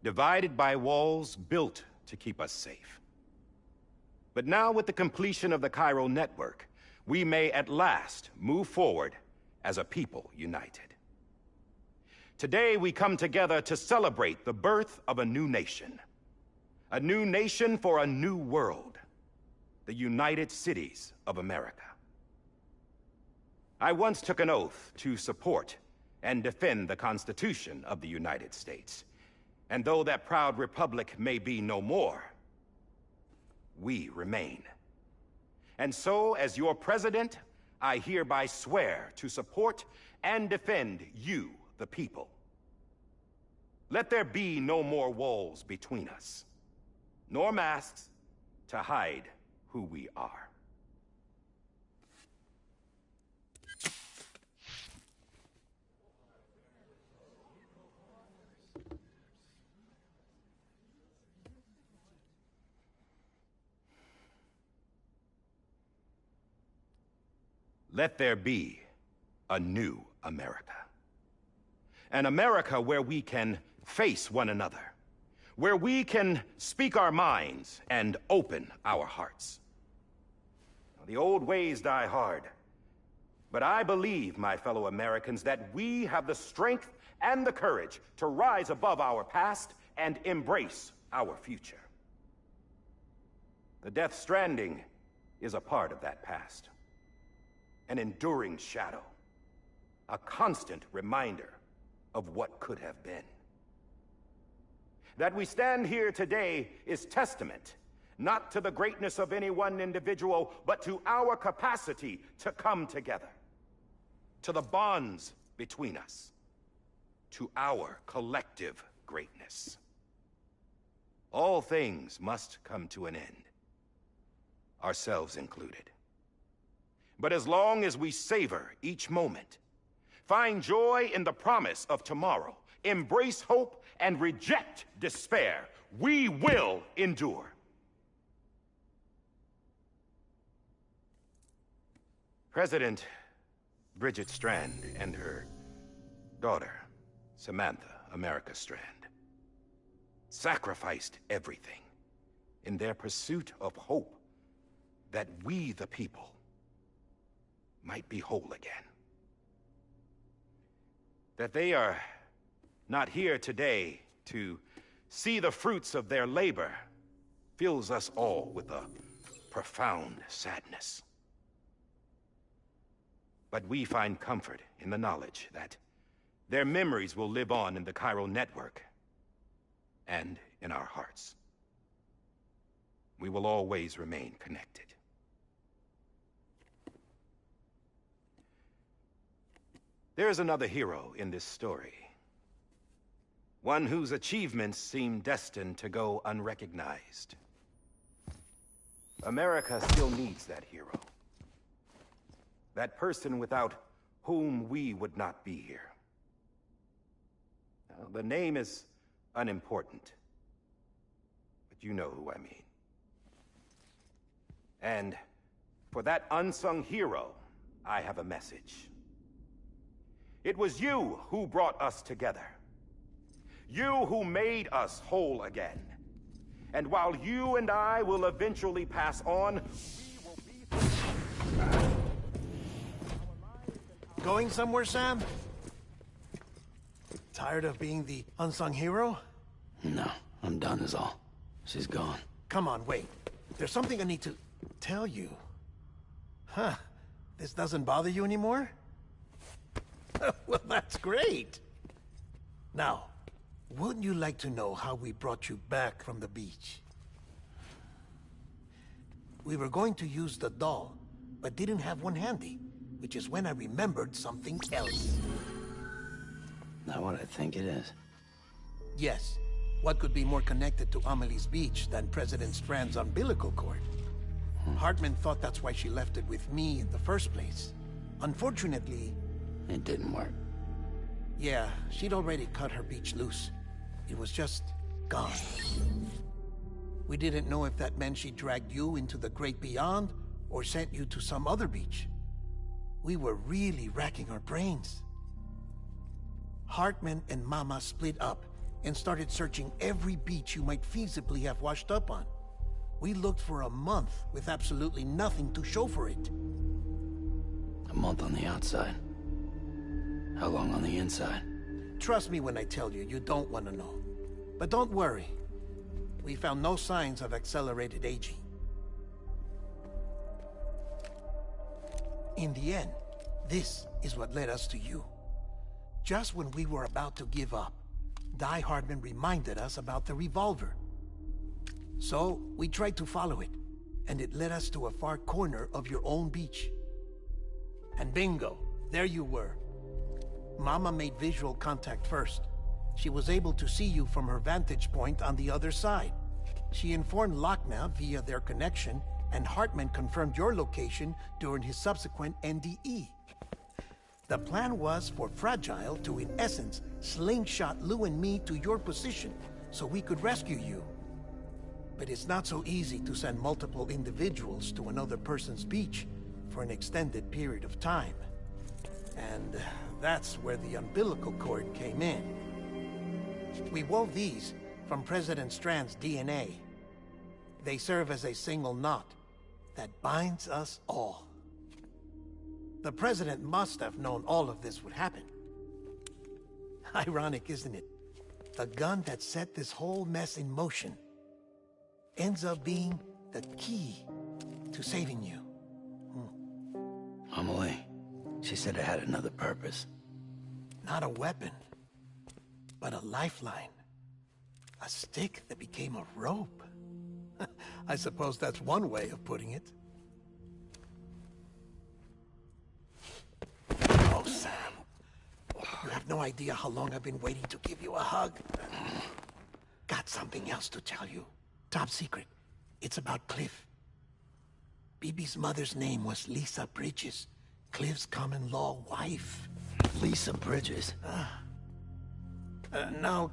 divided by walls built to keep us safe. But now, with the completion of the Cairo network, we may at last move forward as a people united. Today we come together to celebrate the birth of a new nation for a new world. the United Cities of America. I once took an oath to support and defend the Constitution of the United States. And though that proud republic may be no more, we remain. And so, as your president, I hereby swear to support and defend you, the people. Let there be no more walls between us, nor masks to hide who we are. Let there be a new America. An America where we can face one another, where we can speak our minds and open our hearts. Now, the old ways die hard, but I believe, my fellow Americans, that we have the strength and the courage to rise above our past and embrace our future. The Death Stranding is a part of that past. An enduring shadow, a constant reminder of what could have been. That we stand here today is testament, not to the greatness of any one individual, but to our capacity to come together, to the bonds between us, to our collective greatness. All things must come to an end, ourselves included. But as long as we savor each moment, find joy in the promise of tomorrow, embrace hope, and reject despair, we will endure. President Bridget Strand and her daughter, Samantha America Strand, sacrificed everything in their pursuit of hope that we, the people, might be whole again. That they are not here today to see the fruits of their labor fills us all with a profound sadness. But we find comfort in the knowledge that their memories will live on in the chiral network and in our hearts. We will always remain connected. There is another hero in this story. One whose achievements seem destined to go unrecognized. America still needs that hero. That person without whom we would not be here. Now, the name is unimportant, but you know who I mean. And for that unsung hero, I have a message. It was you who brought us together. You who made us whole again. And while you and I will eventually pass on, we will be... Going somewhere, Sam? Tired of being the unsung hero? No, I'm done is all. She's gone. Come on, wait. There's something I need to tell you. Huh. This doesn't bother you anymore? Well, that's great. Now, wouldn't you like to know how we brought you back from the beach? We were going to use the doll, but didn't have one handy, which is when I remembered something else. Not what I think it is. Yes. What could be more connected to Amelie's beach than President Strand's umbilical cord? Hartman thought that's why she left it with me in the first place. Unfortunately... It didn't work. Yeah, she'd already cut her beach loose. It was just gone. We didn't know if that meant she dragged you into the great beyond, or sent you to some other beach. We were really racking our brains. Hartman and Mama split up and started searching every beach you might feasibly have washed up on. We looked for a month with absolutely nothing to show for it. A month on the outside. How long on the inside? Trust me when I tell you, you don't want to know. But don't worry. We found no signs of accelerated aging. In the end, this is what led us to you. Just when we were about to give up, Die Hardman reminded us about the revolver. So, we tried to follow it, and it led us to a far corner of your own beach. And bingo, there you were. Mama made visual contact first. She was able to see you from her vantage point on the other side. She informed Lochner via their connection, and Hartman confirmed your location during his subsequent NDE. The plan was for Fragile to, in essence, slingshot Lou and me to your position so we could rescue you. But it's not so easy to send multiple individuals to another person's beach for an extended period of time. And that's where the umbilical cord came in. We wove these from President Strand's DNA. They serve as a single knot that binds us all. The President must have known all of this would happen. Ironic, isn't it? The gun that set this whole mess in motion ends up being the key to saving you. Amelie, she said it had another purpose. Not a weapon, but a lifeline. A stick that became a rope. I suppose that's one way of putting it. Oh, Sam. You have no idea how long I've been waiting to give you a hug. Got something else to tell you. Top secret. It's about Cliff. Bibi's mother's name was Lisa Bridges, Cliff's common-law wife. Lisa Bridges? Now,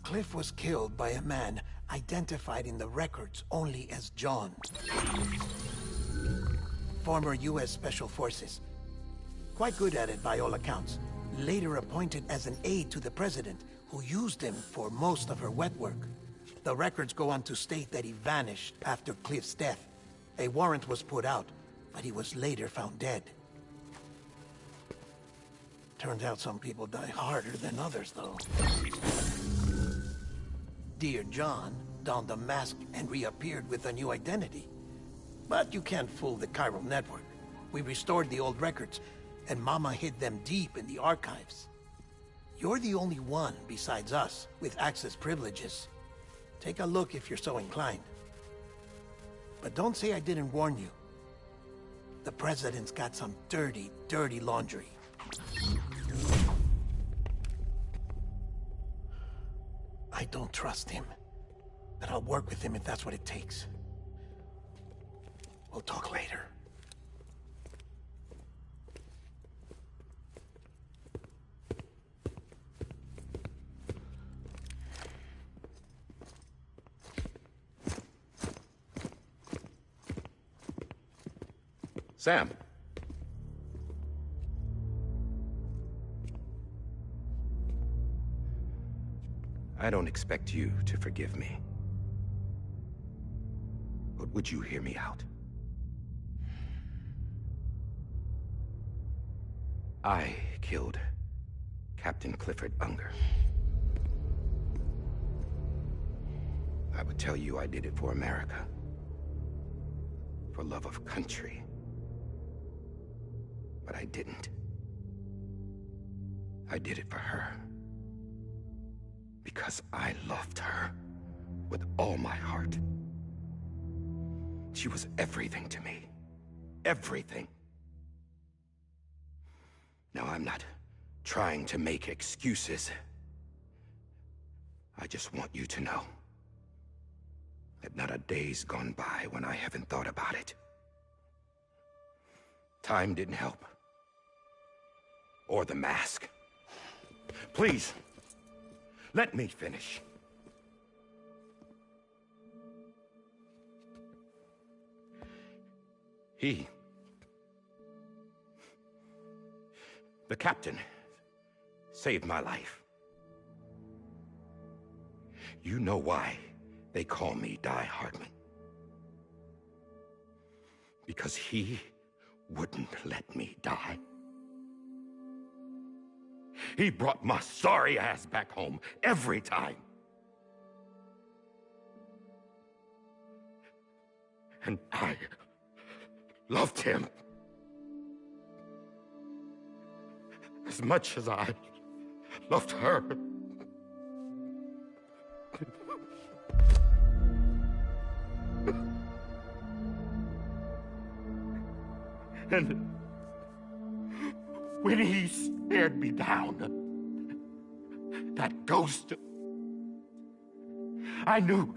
Cliff was killed by a man identified in the records only as John. Former U.S. Special Forces. Quite good at it by all accounts. Later appointed as an aide to the President, who used him for most of her wet work. The records go on to state that he vanished after Cliff's death. A warrant was put out, but he was later found dead. Turns out some people die harder than others, though. Dear John donned a mask and reappeared with a new identity. But you can't fool the chiral network. We restored the old records, and Mama hid them deep in the archives. You're the only one, besides us, with access privileges. Take a look if you're so inclined. But don't say I didn't warn you. The President's got some dirty, dirty laundry. I don't trust him, but I'll work with him if that's what it takes. We'll talk later. Sam. I don't expect you to forgive me. But would you hear me out? I killed Captain Clifford Unger. I would tell you I did it for America. For love of country. But I didn't. I did it for her. Because I loved her with all my heart. She was everything to me. Everything. Now, I'm not trying to make excuses. I just want you to know that not a day's gone by when I haven't thought about it. Time didn't help. Or the mask. Please, let me finish. The captain, saved my life. You know why they call me Die Hardman. Because he wouldn't let me die. He brought my sorry ass back home every time. And I loved him. as much as I loved her. And when he stared me down, that ghost, I knew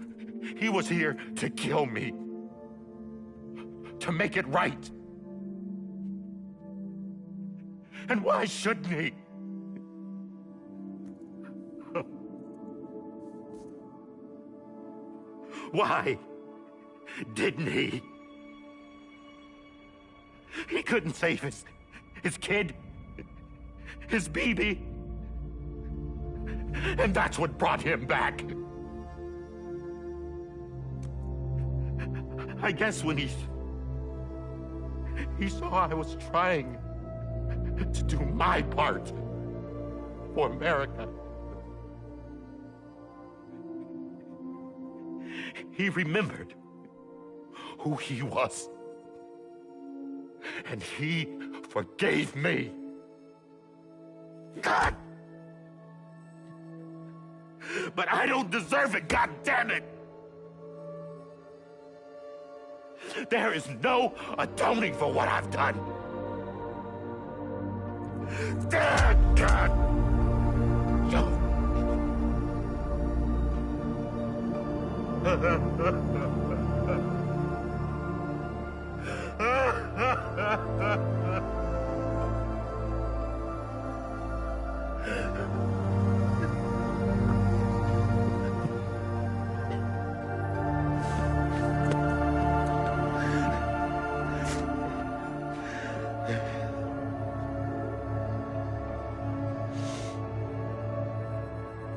he was here to kill me, to make it right. And why shouldn't he? Why didn't he? He couldn't save his kid, his baby. And that's what brought him back. I guess when he saw I was trying to do my part for America, he remembered who he was. And he forgave me. God! But I don't deserve it, God damn it! There is no atoning for what I've done. God!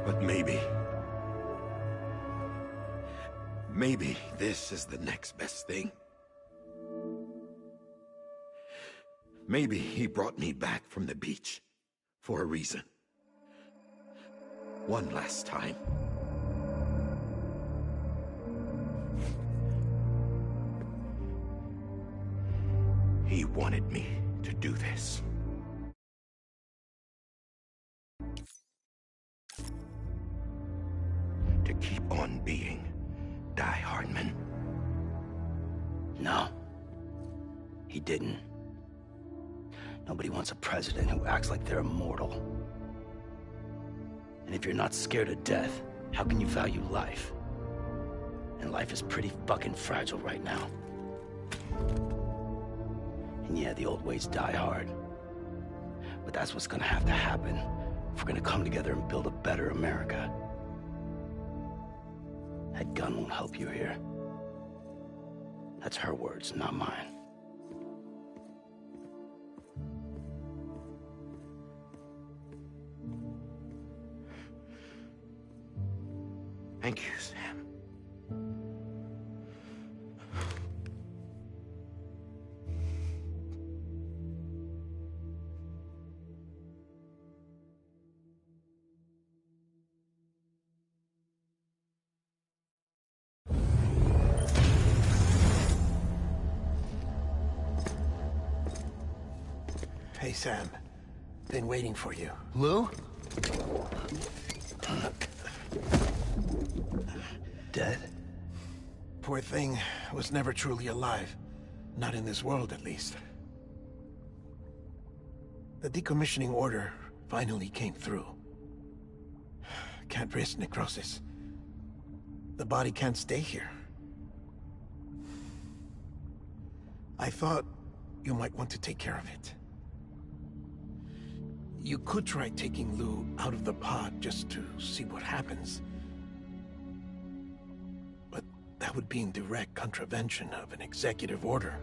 But maybe this is the next best thing. Maybe he brought me back from the beach for a reason. One last time. He wanted me to do this. To keep on being Die Hardman. No. He didn't. Nobody wants a president who acts like they're immortal. And if you're not scared of death, how can you value life? And life is pretty fucking fragile right now. And yeah, the old ways die hard. But that's what's gonna have to happen if we're gonna come together and build a better America. That gun won't help you here. That's her words, not mine. Thank you, Sam. Hey, Sam. Been waiting for you. Lou? Dead? Poor thing was never truly alive. Not in this world, at least. The decommissioning order finally came through. Can't risk necrosis. The body can't stay here. I thought you might want to take care of it. You could try taking Lou out of the pod just to see what happens. But that would be in direct contravention of an executive order.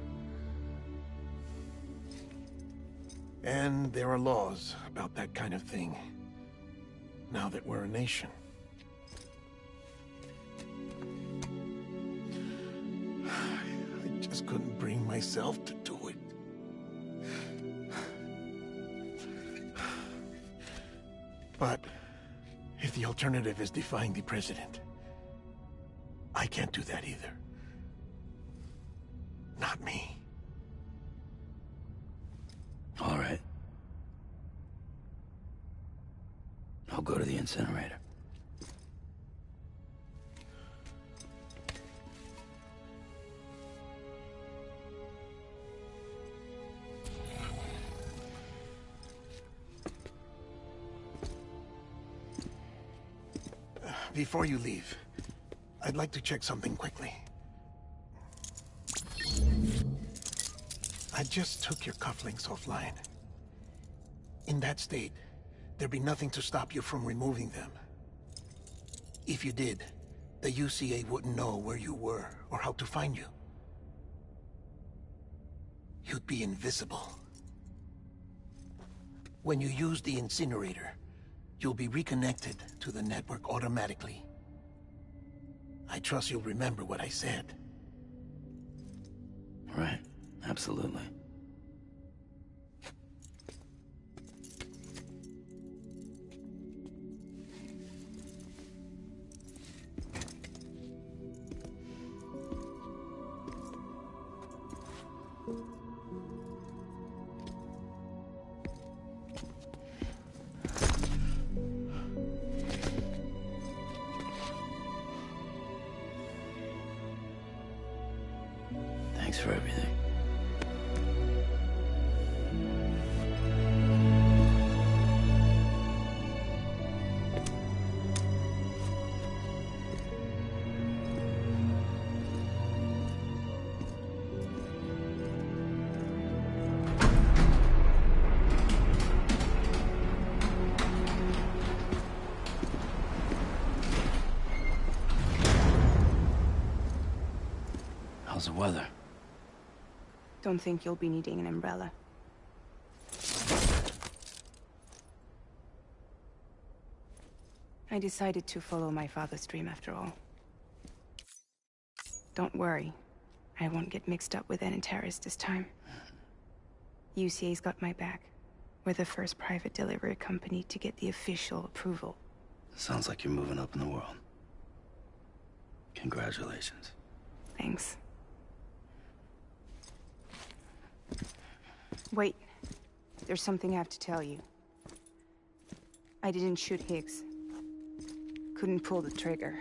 And there are laws about that kind of thing, now that we're a nation. I just couldn't bring myself to do it. But if the alternative is defying the president, I can't do that either. Not me. All right. go to the incinerator. Before you leave, I'd like to check something quickly. I just took your cufflinks offline. In that state, there'd be nothing to stop you from removing them. If you did, the UCA wouldn't know where you were or how to find you. You'd be invisible. When you use the incinerator, you'll be reconnected to the network automatically. I trust you'll remember what I said. Right, absolutely. Thanks for everything. How's the weather? Don't think you'll be needing an umbrella. I decided to follow my father's dream after all. Don't worry. I won't get mixed up with any terrorists this time. UCA's got my back. We're the first private delivery company to get the official approval. Sounds like you're moving up in the world. Congratulations. Thanks. Wait. There's something I have to tell you. I didn't shoot Higgs. Couldn't pull the trigger.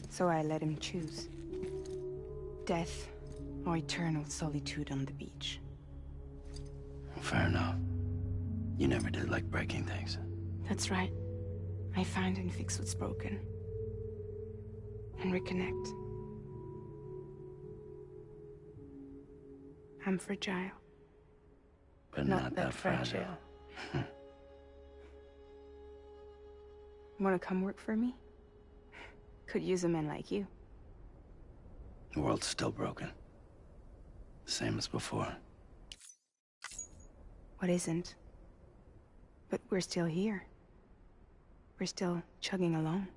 So I let him choose. Death or eternal solitude on the beach. Fair enough. You never did like breaking things. That's right. I find and fix what's broken. And reconnect. I'm fragile. But not that fragile. Wanna come work for me? Could use a man like you. The world's still broken. Same as before. What isn't? But we're still here. We're still chugging along.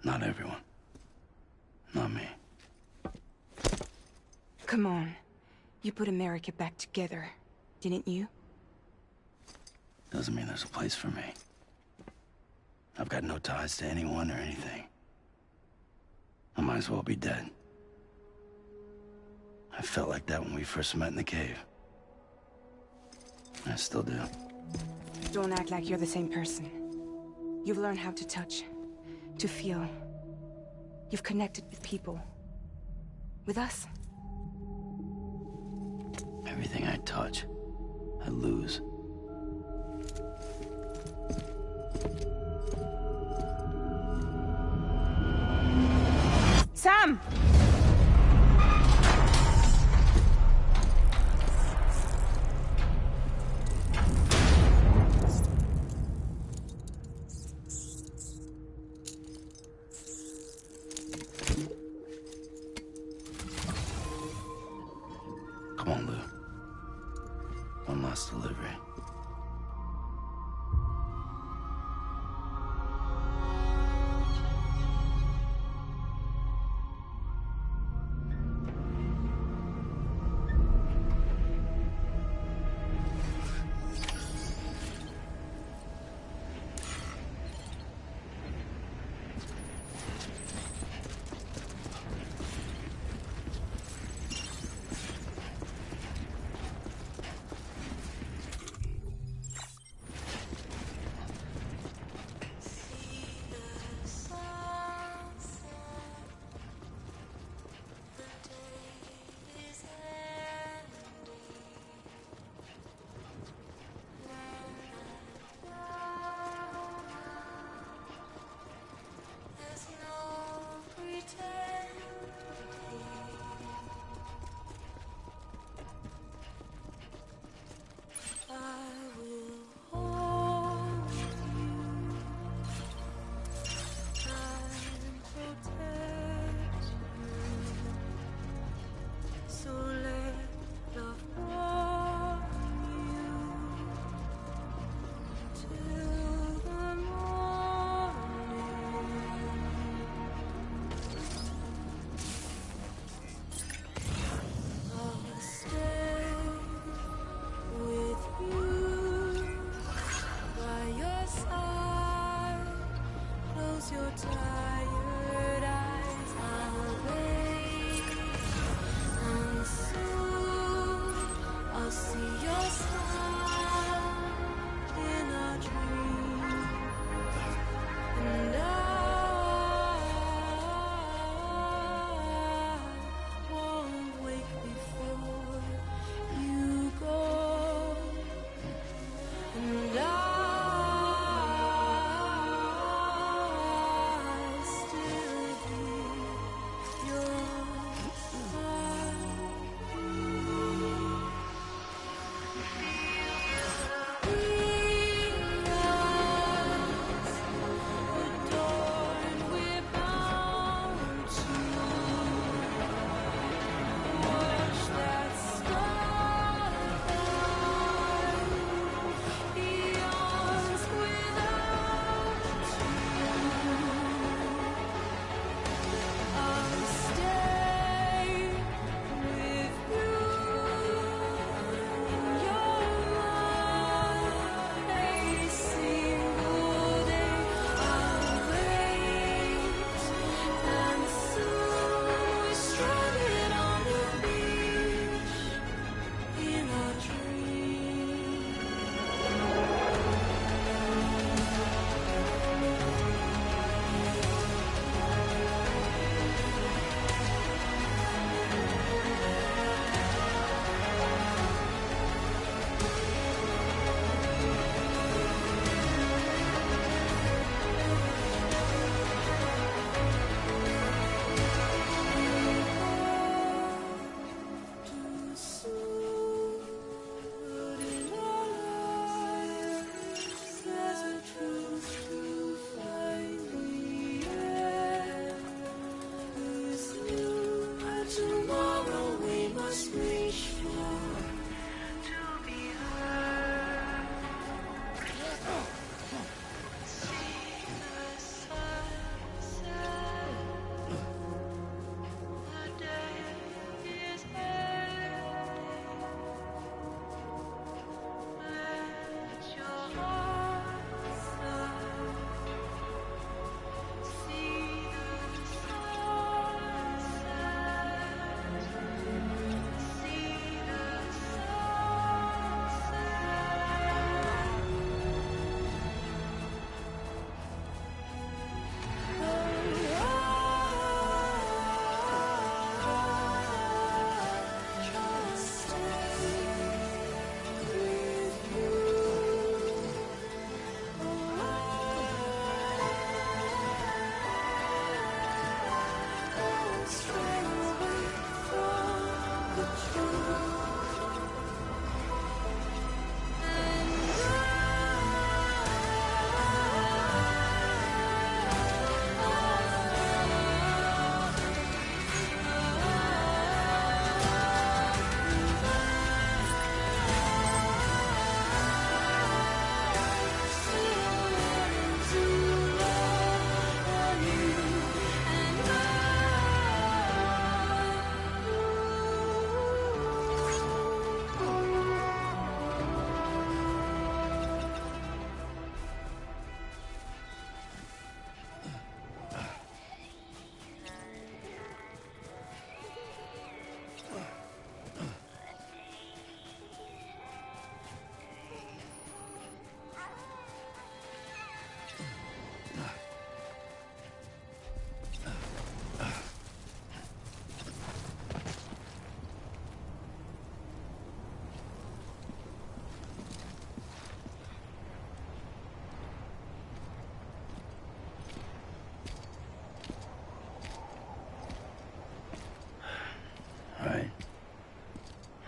Not everyone. Not me. Come on. You put America back together, didn't you? Doesn't mean there's a place for me. I've got no ties to anyone or anything. I might as well be dead. I felt like that when we first met in the cave. I still do. Don't act like you're the same person. You've learned how to touch, to feel. You've connected with people. With us. Everything I touch, I lose. Sam! Come on, Lou. One last delivery.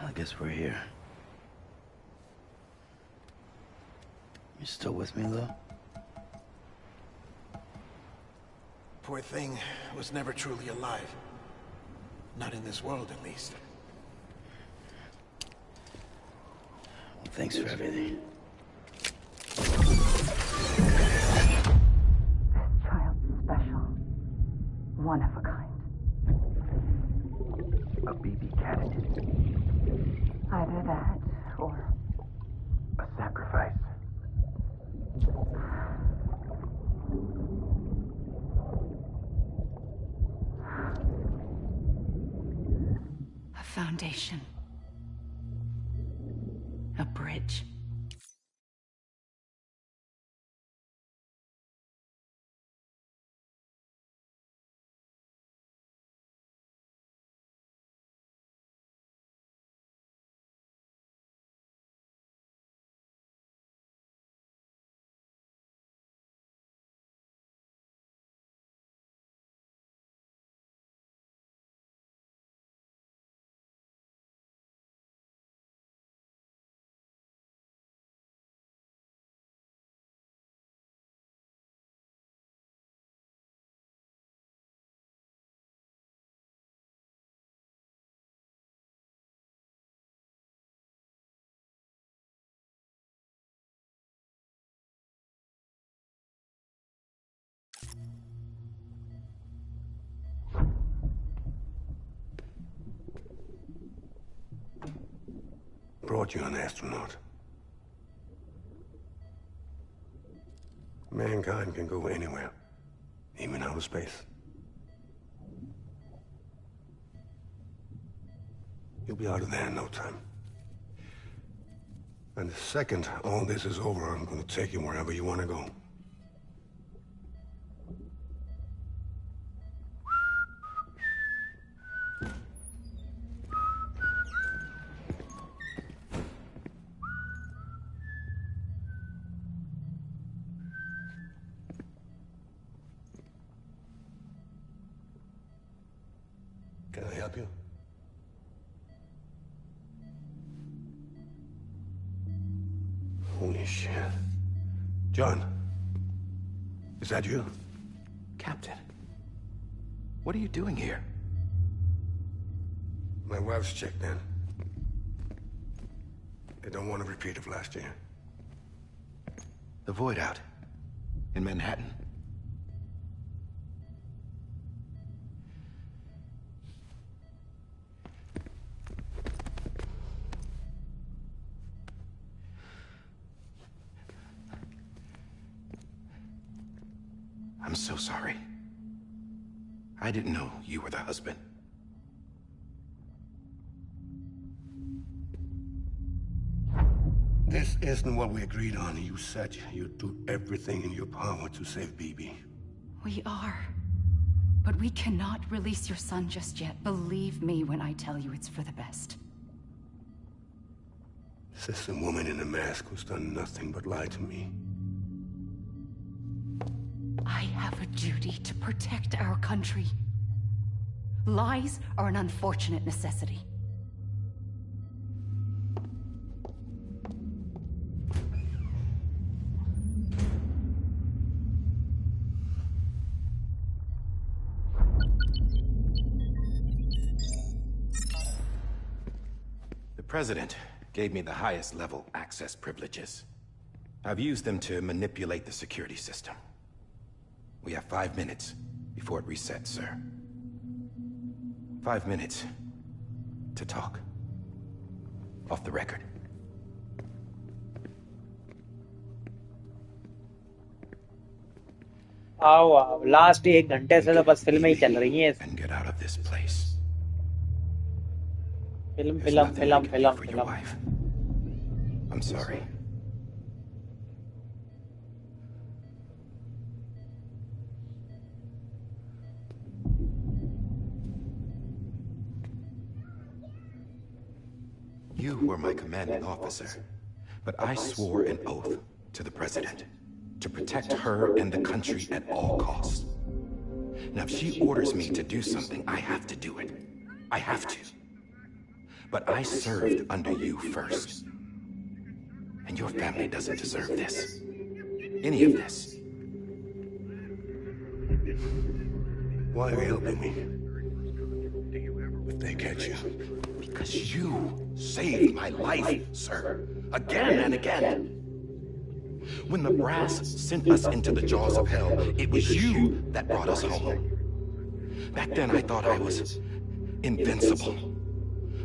I guess we're here. You still with me, though? Poor thing was never truly alive. Not in this world, at least. Well, thanks for everything. Child's special. One of a kind. A BB candidate. Either that, or... a sacrifice. A foundation. A bridge. Brought you an astronaut. Mankind can go anywhere, even outer space. You'll be out of there in no time. And the second all this is over, I'm gonna take you wherever you want to go. Can I help you? Holy shit. John, is that you? Captain, what are you doing here? My wife's checked in. They don't want a repeat of last year. The Void Out in Manhattan. I'm so sorry. I didn't know you were the husband. This isn't what we agreed on. You said you'd do everything in your power to save BB. We are. But we cannot release your son just yet. Believe me when I tell you it's for the best. This is a woman in a mask who's done nothing but lie to me. I have a duty to protect our country. Lies are an unfortunate necessity. The President gave me the highest level access privileges. I've used them to manipulate the security system. We have 5 minutes before it resets, sir. 5 minutes to talk. Off the record. आओ आओ last 1 घंटे से तो बस फिल्में ही चल रही हैं And get out of this place. Film There's film nothing I film can do film for your film wife. I'm sorry. You were my commanding officer, but I swore an oath to the President to protect her and the country at all costs. Now, if she orders me to do something, I have to do it. I have to. But I served under you first. And your family doesn't deserve this. Any of this. Why are you helping me? If they catch you. Because you saved my life, sir. Again and again. When the brass sent us into the jaws of hell, it was you that brought us home. Back then, I thought I was invincible.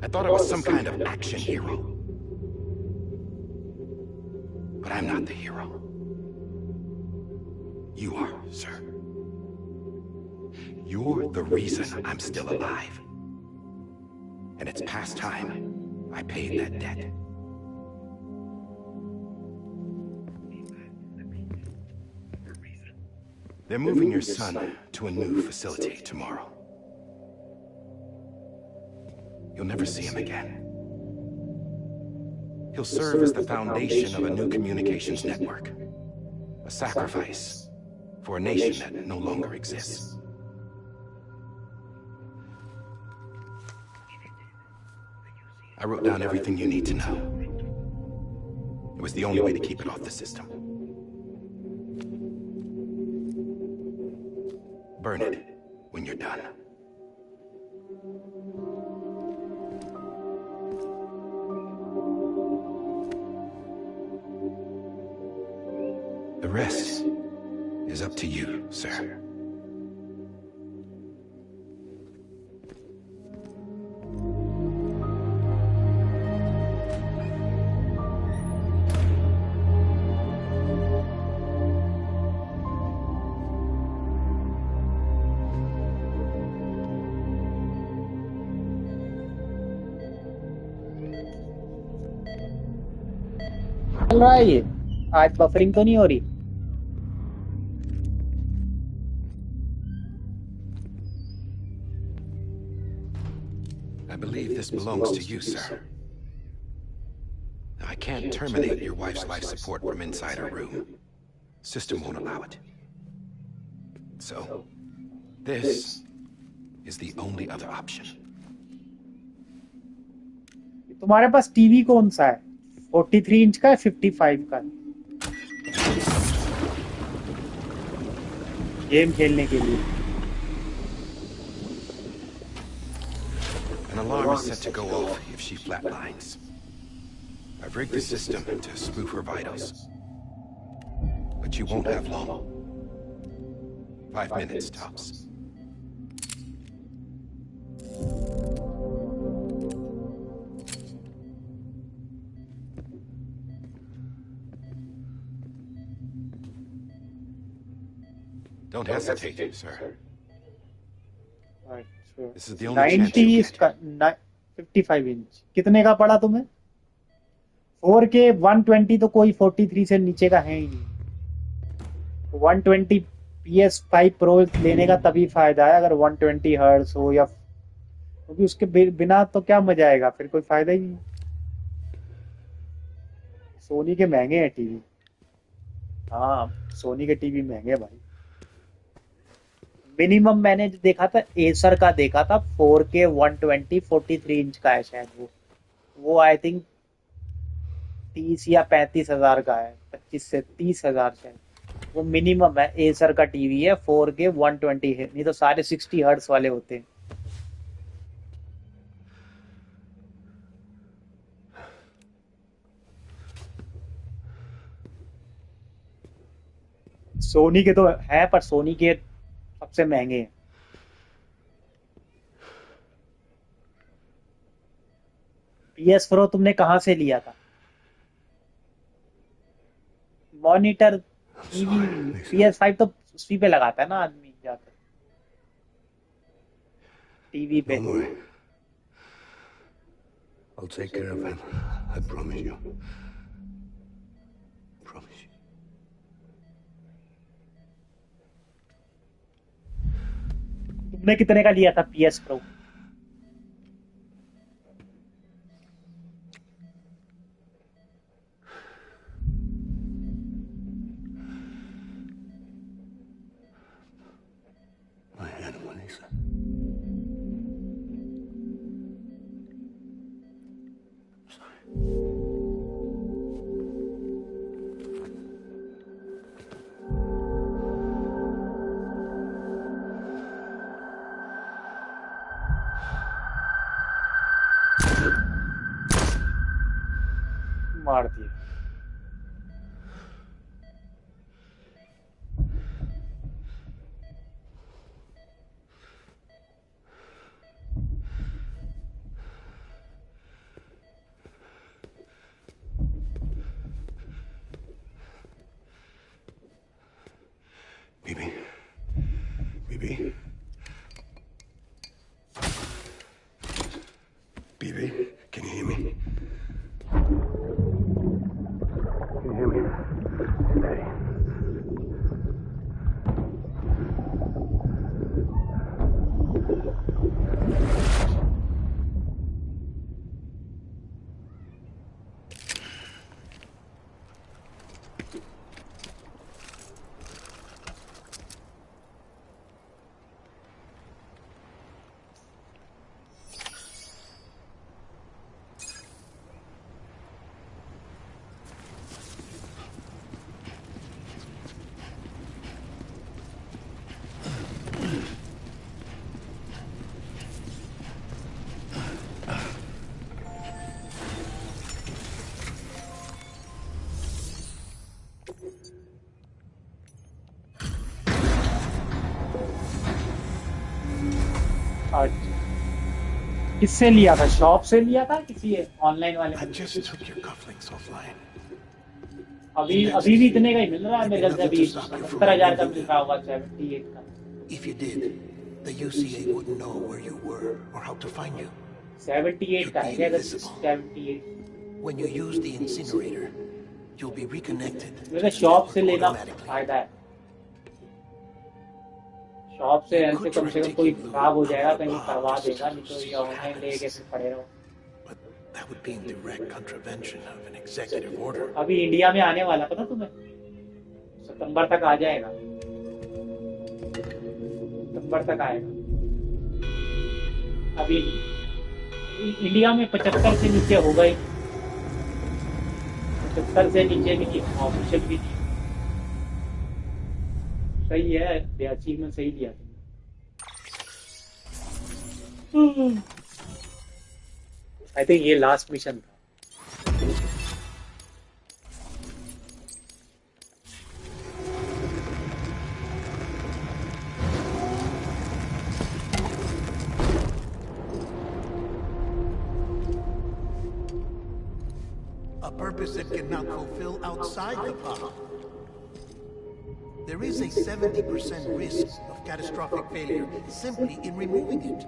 I thought I was some kind of action hero. But I'm not the hero. You are, sir. You're the reason I'm still alive. And it's past time I paid that debt. They're moving your son to a new facility tomorrow. You'll never see him again. He'll serve as the foundation of a new communications network. A sacrifice for a nation that no longer exists. I wrote down everything you need to know. It was the only way to keep it off the system. Burn it when you're done. The rest is up to you, sir. चल रहा है ये आज buffering तो नहीं हो रही I believe this belongs to you, sir. I can't terminate your wife's life support from inside her room. System won't allow it. So, this is the only other option. तुम्हारे पास टीवी कौन सा है 43 inch का है 55 का game खेलने के लिए An alarm is set to go off if she flatlines. I've rigged the system to spoof her vitals. But you won't have long. 5 minutes tops. Don't hesitate, sir. This is the only chance you 90 get. 55 inch कितने का पड़ा तुम्हें 4K 120 तो कोई 43 से नीचे का है ही नहीं 120 PS5 Pro लेने का तभी फायदा है अगर 120 हर्ट्ज हो या क्योंकि उसके बिना तो क्या मजा आएगा फिर कोई फायदा ही नहीं सोनी के महंगे हैं टीवी हाँ सोनी के टीवी महंगे भाई मिनिमम मैंने जो देखा था एसर का देखा था 4K 120 43 इंच का है शायद वो आई थिंक 30 या 35 हजार का है 25 से 30 हजार शायद वो मिनिमम है एसर का टीवी है 4K 120 है नहीं तो सारे 60 हर्ट्ज वाले होते हैं सोनी के तो है पर सोनी के सबसे महंगे हैं PS Pro तुमने कहां से लिया था मॉनिटर टीवी PS5 तो उसी पे लगाता है ना आदमी जाकर टीवी पे I'll take care of him. I promise you. Promise you. तुमने कितने का लिया था PS Pro मार दिए। BB. BB. BB, can you hear me? Can you hear me? Daddy. अच्छा, किससे लिया था? शॉप से लिया था किसी ऑनलाइन वाले I में? just took your cufflinks offline. अभी अभी भी इतने का ही मिल रहा है मेरे ख्याल से। अभी 70,000 का मिल रहा होगा, 78 का। If you did, the UCA wouldn't know where you were or how to find you. 78 का है क्या? 78 When you use the incinerator, you'll be reconnected. मेरे शॉप से लेना फायदा है। शॉप से ऐसे कम से कम कोई खराब हो जाएगा, कहीं करवा देगा, नहीं तो ये ऑनलाइन लेके फिर पड़े रहो। That would be in direct contravention of an executive order. अभी इंडिया में आने वाला, पता तुम्हें? सितंबर तक आ जाएगा, सितंबर तक आएगा। अभी इंडिया में 75 से नीचे हो गई, 75 से नीचे भी नहीं, ऑफिशियल भी नहीं। सही है, अचीवमेंट सही दिया तुमने। आई थिंक ये लास्ट मिशन था। A purpose it cannot fulfill outside the pod. There is a 70% risk of catastrophic failure simply in removing it.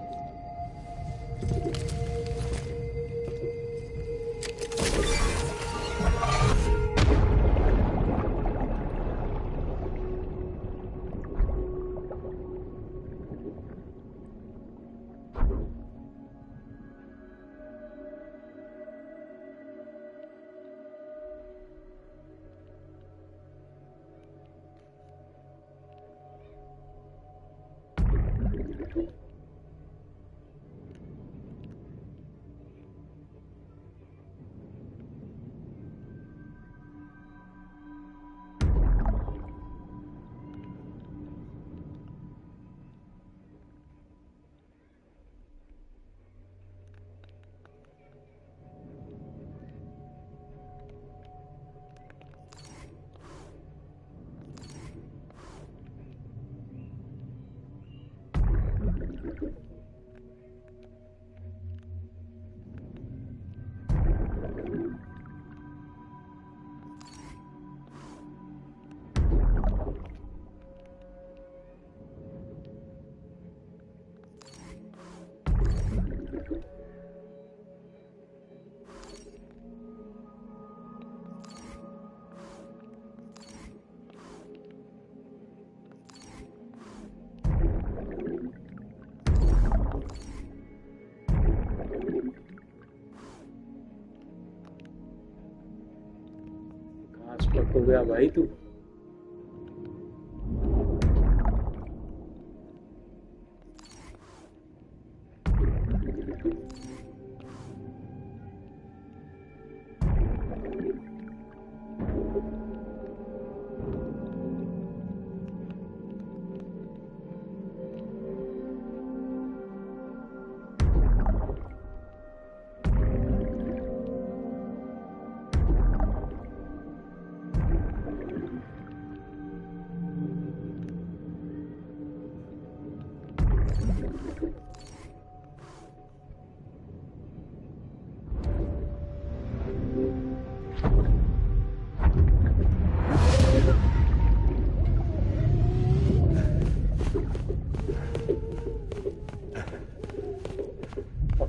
हो गया भाई तू।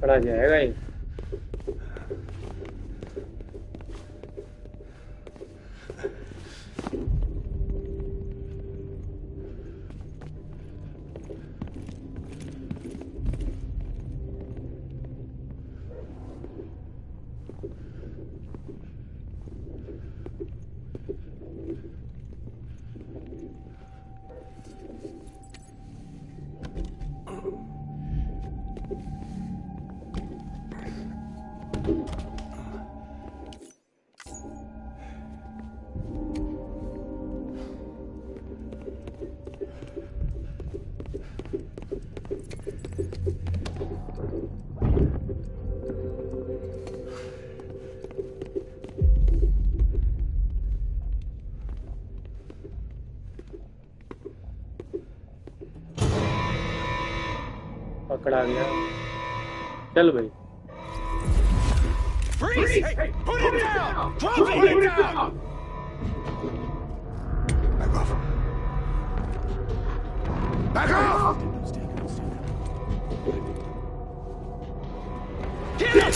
पकड़ा जाएगा ये। पकड़ा गया। चल भाई। Freeze! Hey, put it down! Drop it down! Back off. Back off! Get it!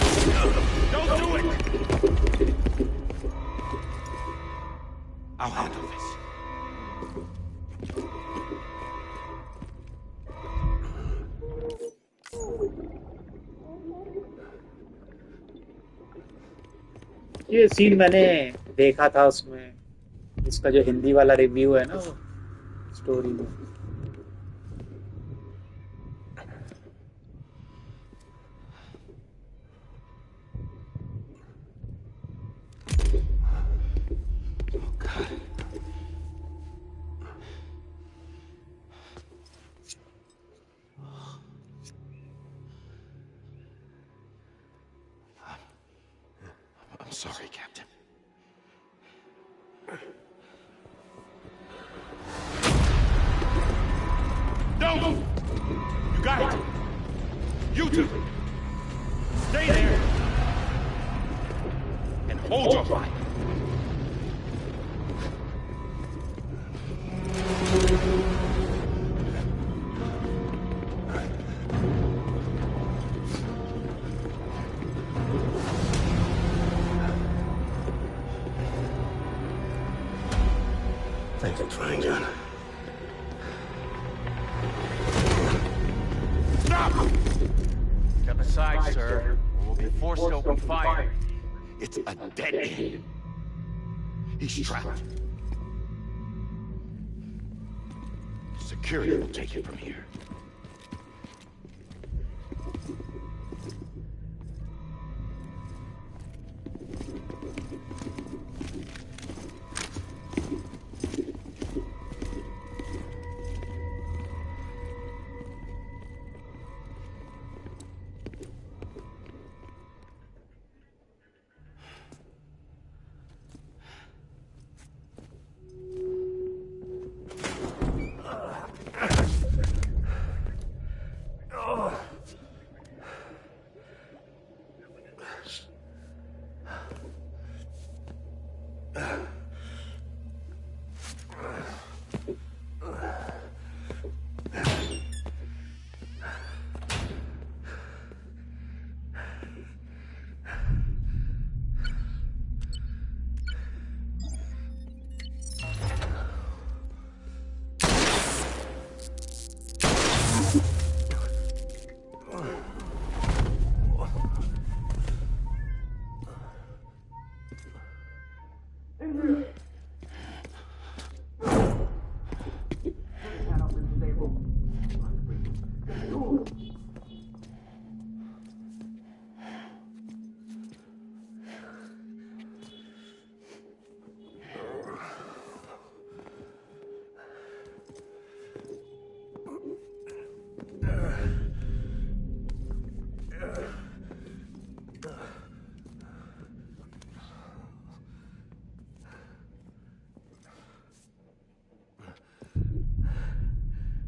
Don't do it! I'll handle this. ये सीन मैंने देखा था उसमें, इसका जो हिंदी वाला रिव्यू है ना वो स्टोरी में। I'm sorry, Captain. No! You got it! You two! Stay there! And hold your fire! Thanks for trying, John. Stop! Step aside, sir, or we'll be forced to open fire. It's a dead end. He's trapped. Security will take it from here.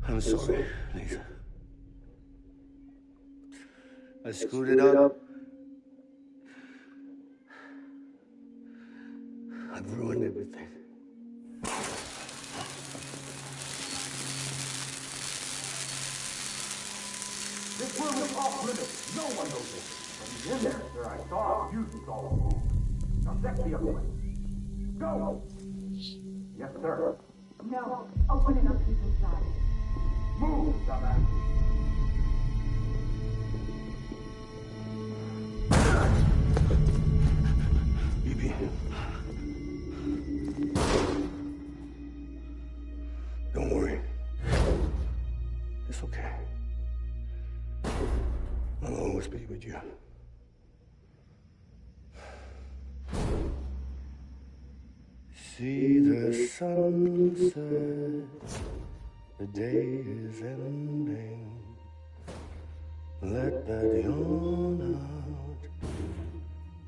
I'm sorry, Lisa. I screwed it up. I've ruined everything. This room is off limits. No one knows it, but he's in there, sir. I saw him using all along. Now check the other way. Go! Yes, sir. No, open it up to the side. Move, dumbass. BB. Don't worry. It's okay. I'll always be with you. See the sunset, the day is ending. Let that yawn out,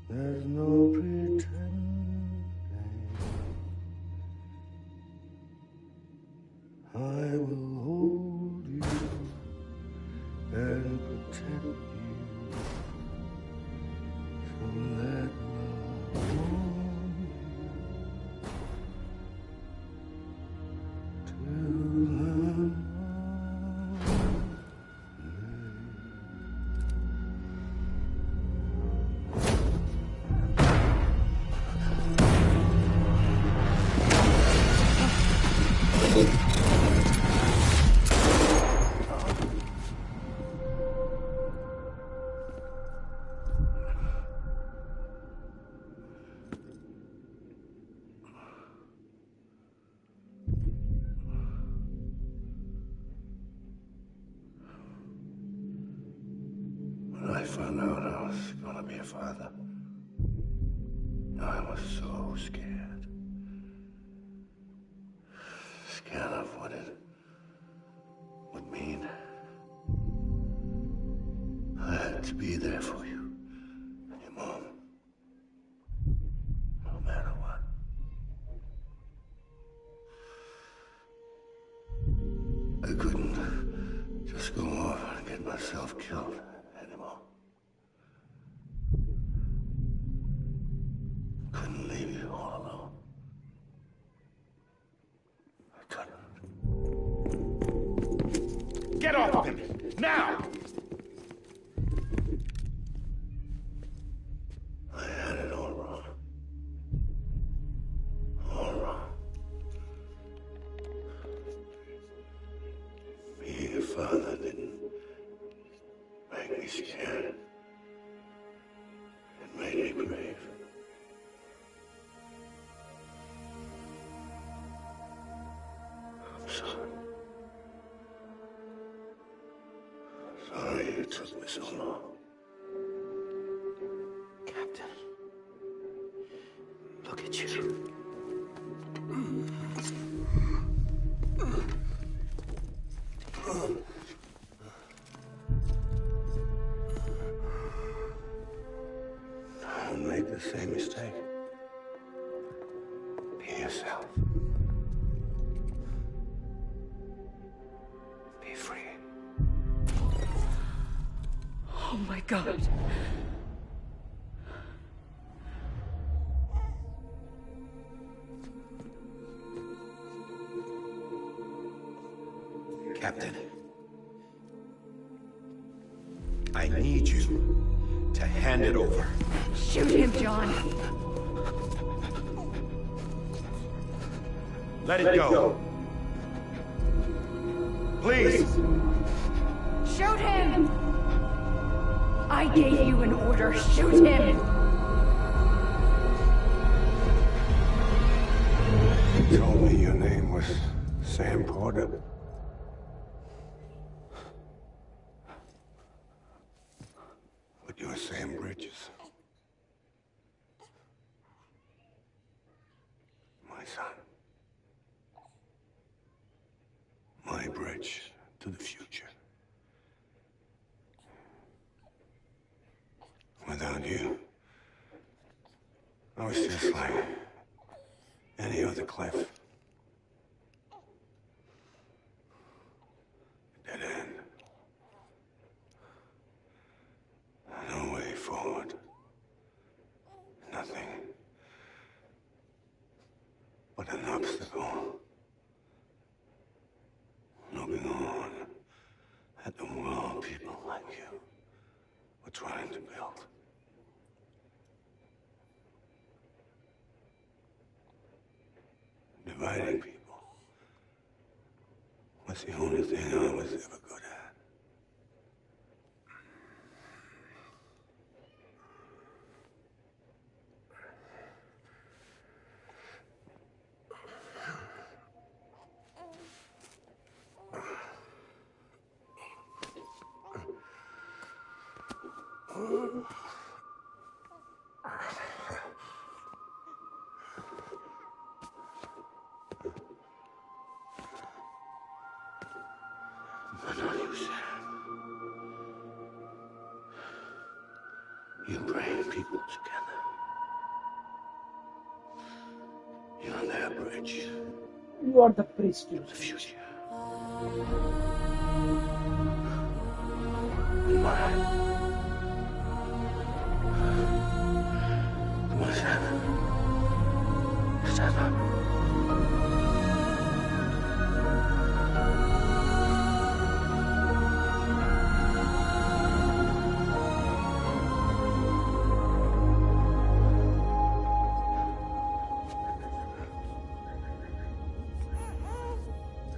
there's no pretending. I will hold you and protect you. So let love warm you till When I found out I was gonna be a father, I was so scared. Scared of what it would mean. I had to be there for you and your mom. No matter what. I couldn't just go off and get myself killed anymore. Couldn't leave you all alone. I couldn't. Get off of him! Now! I had it all wrong. All wrong. Being a father didn't make me scared. It made me brave. I'm sorry. Sorry it took me so long. Captain, look at you. Don't make the same mistake. Be yourself. Be free. Oh my God. Captain, I need you to hand it over. Shoot him, John. Let it go. Please. Shoot him! I gave you an order. Shoot him! You told me your name was Sam Porter. But you're Sam Bridges. My son. My bridge to the future. Without you, I was just like any other Cliff. Dead end. No way forward. Nothing but an obstacle. Looking on at the world people like you were to build. Dividing people was the only thing I was ever good at. But not you, Sam. You bring people together. You're their bridge You are the priest. to the future. And mine. Come on, Sam. Stand up.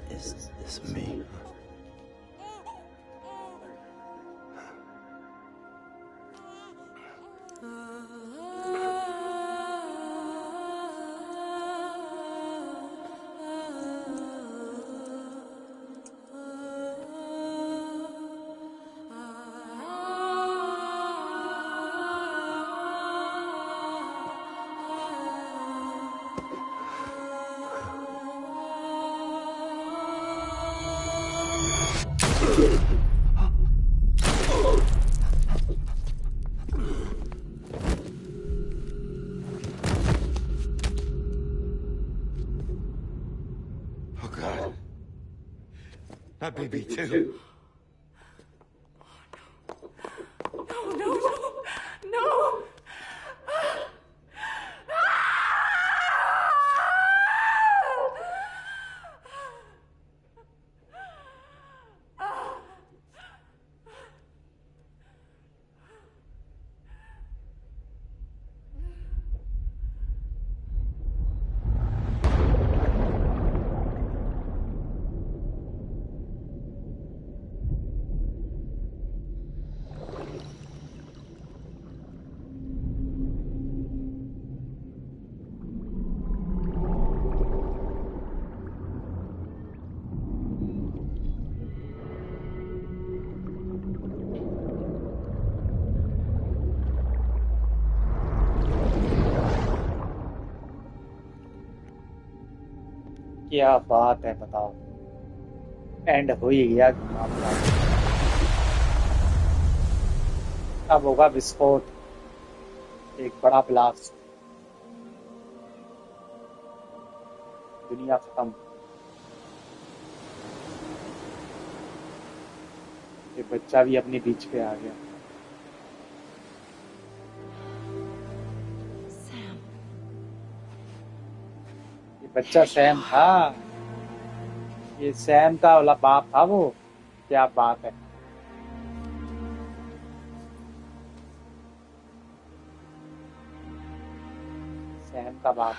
Is this me? Oh, God. Not baby, too. No, no, no, no! क्या बात है, बताओ। And हो ही गया मामला। अब होगा विस्फोट, एक बड़ा ब्लास्ट, दुनिया खत्म। ये बच्चा भी अपने बीच पे आ गया। ये बच्चा सैम था। ये सैम का वाला बाप था वो। क्या बात है। सैम का बाप।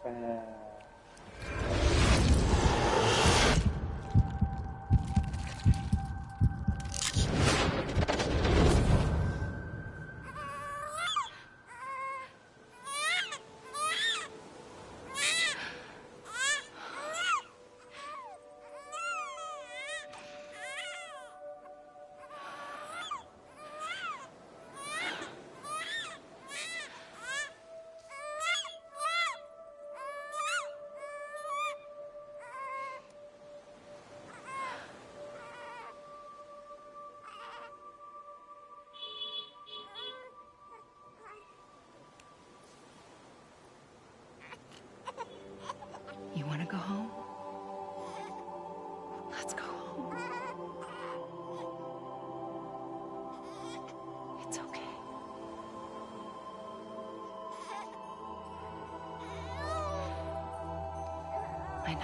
Sam.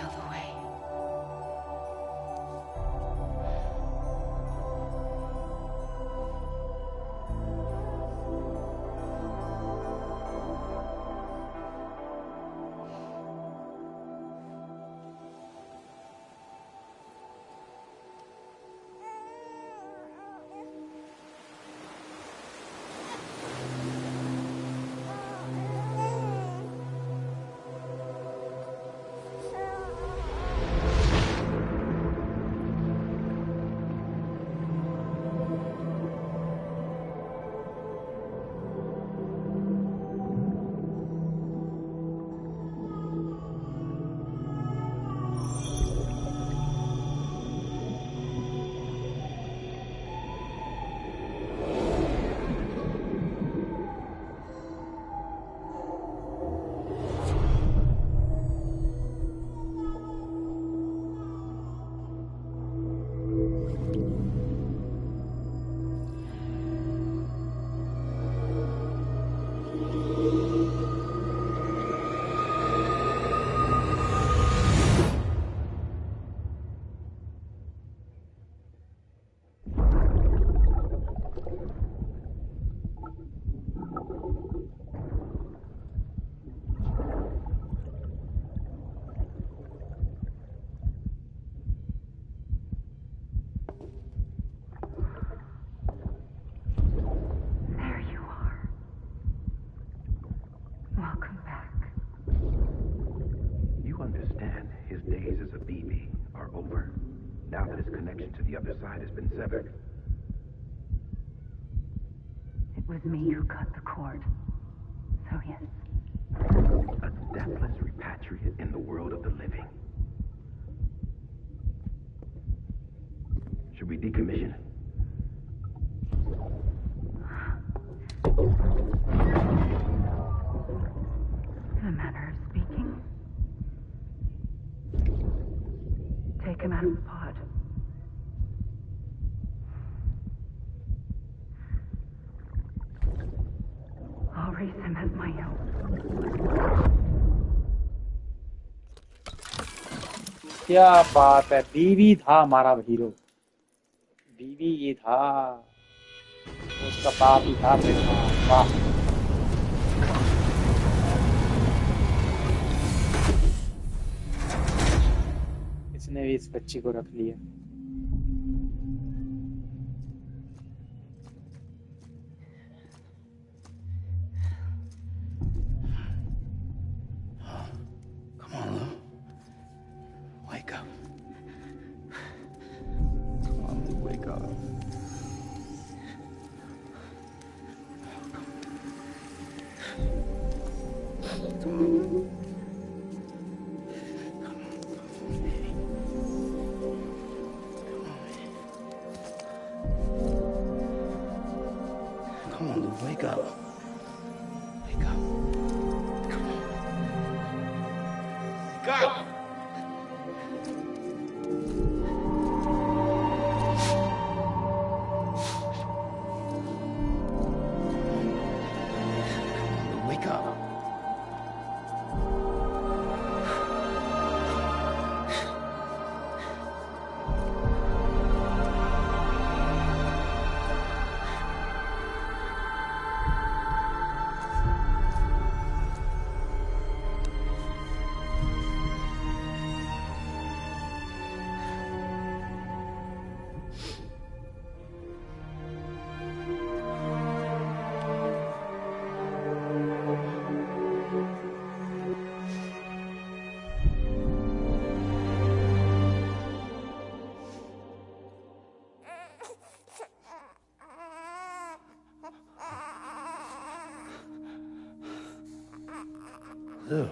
know the way. Welcome back. You understand his days as a BB are over, now that his connection to the other side has been severed. It was me who cut the cord. So yes. A deathless repatriate in the world of the living. Should we decommission? In a manner of speaking. Take him out of the pod. I'll raise him as my own. क्या बात है, बीवी था हमारा hero. बीवी ये था, उसका बाप ही था फिर। वाह, इसने भी इस बच्ची को रख लिया। Come on, Lou. Wake up. Come on, Lou, wake up. Come on, Lou, wake up. Wake up. Come on. Wake up! Wake up. Lou.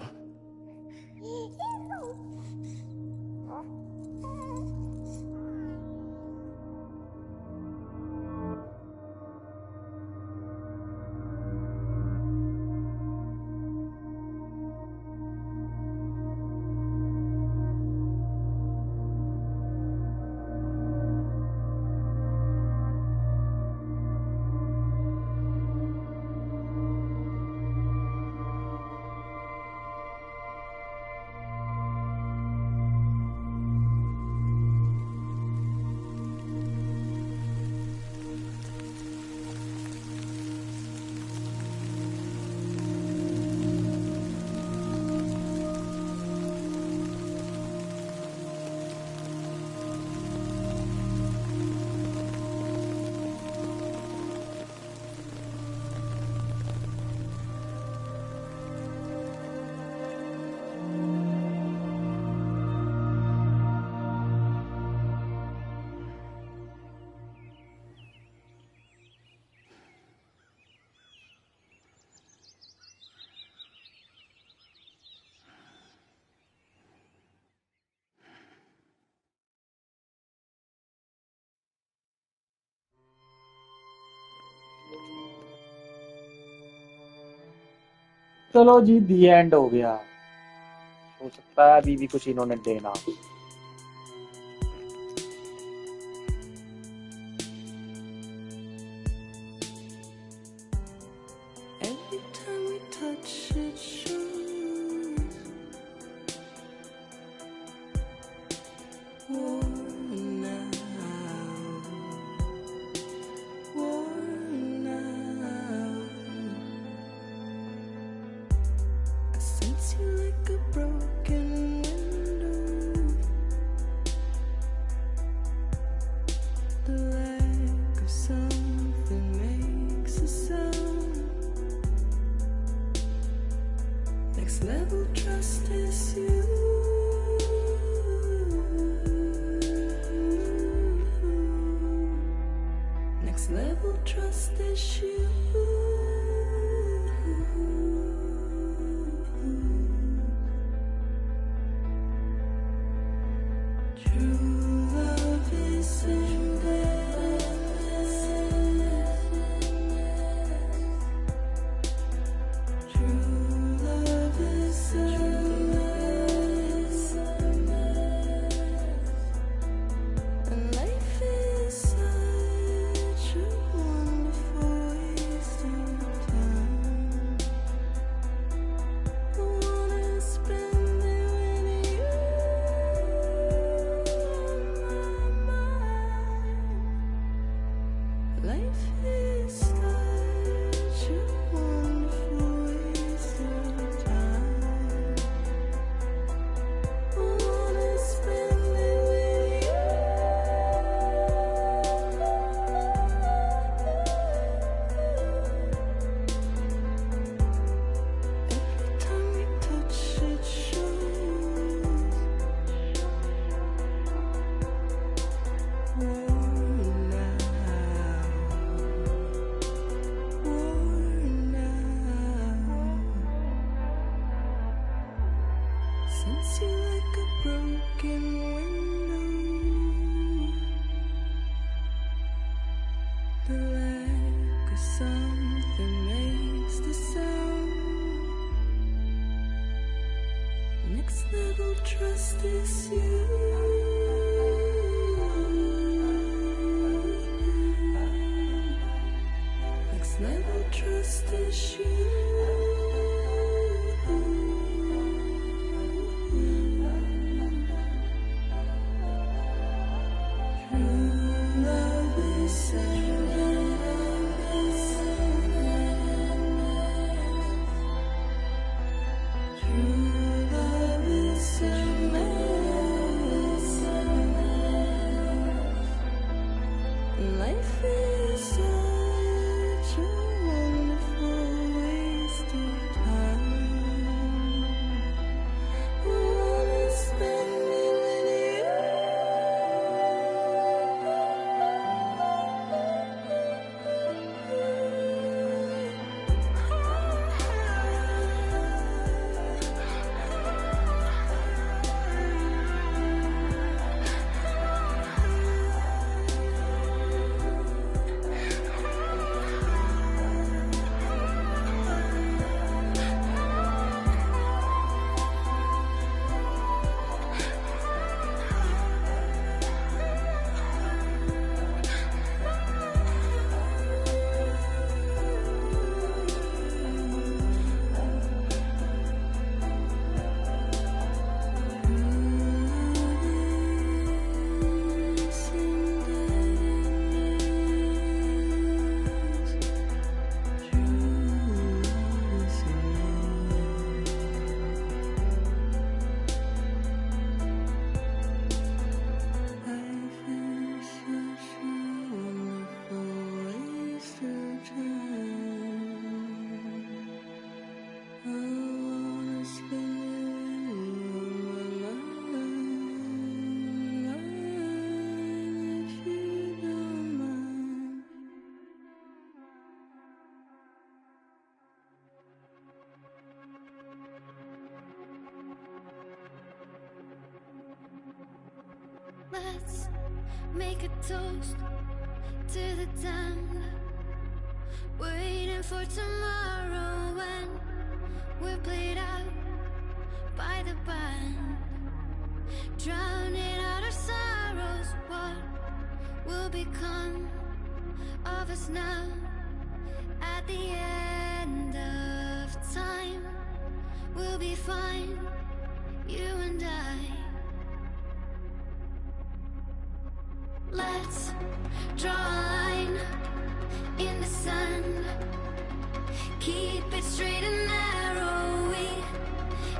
चलो जी, दी एंड हो गया। हो सकता है अभी भी कुछ इन्होंने देना। Every time we touch it shows worn out, worn out. I sense you like a broken window. The lack of something makes a sound. Next level trust is you. Next level trust is you. True love is endless. True love is endless. And life is such a wonderful waste of time. I wanna spend it with you on my mind. Life is such a wonderful waste of time. I wanna spend it with you. Every time we touch it shows worn out, worn out. Sense you like a broken window. The lack of something makes the sound. Next level trust is you. Next level trust is you. True love is endless. True love is endless. Life is such a wonderful waste of time. I wanna spend it with you. Let's make a toast to the time waiting for tomorrow when We're played out by the band, drowning out our sorrows. What will become of us now at the end of time? We'll be fine, you and I. Let's draw a line in the sand, keep it straight and narrow. We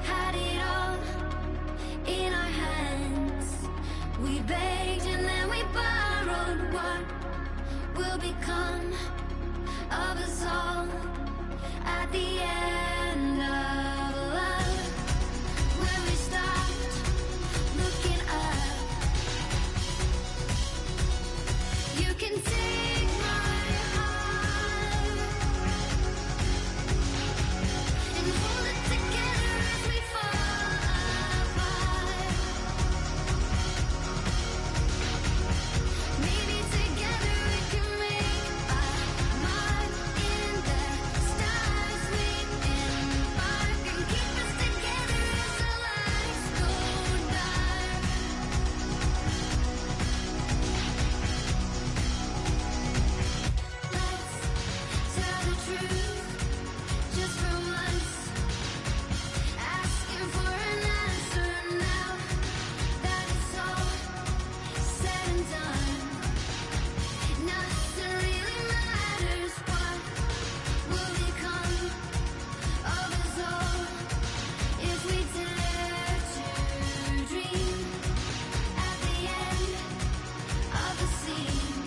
had it all in our hands. We begged and then we borrowed. What will become of us all at the end of love? When we stopped looking up, you can take my heart and hold it together as we fall apart. Maybe together we can make a mark in the stars. We embark and keep us together as the lights go dark. Let's tell the truth just for once, asking for an answer now that it's all said and done. Nothing really matters. What will become of us all if we dare to dream at the end of the scene?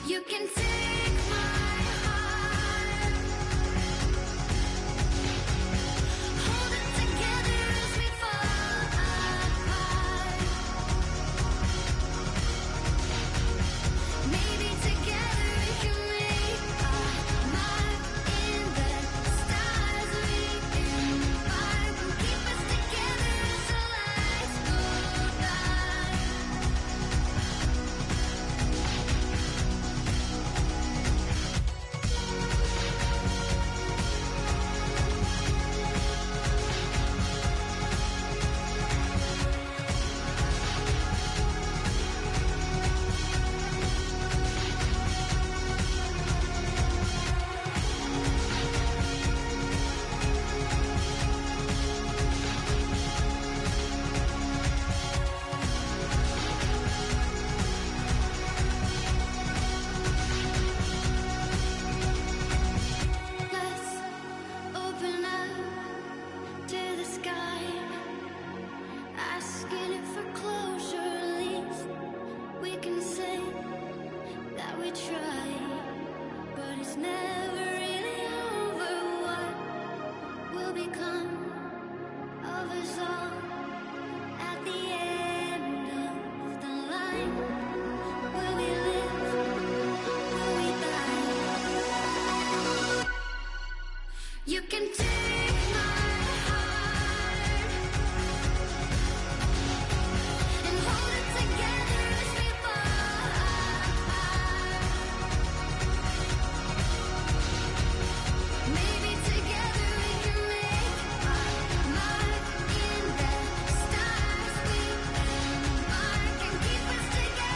You can take my heart, hold it together as we fall apart. Maybe together we can make a mark in the stars. We embark and keep us together as the lights go dark. Let's open up to the sky, asking it for closure. At least we can say that we tried, but it's never really over. What will become of us all at the end of the line? Will we live? Will we die? You can take my heart and hold it together as we fall apart. Maybe together we can make a mark in the stars. We embark and keep us together.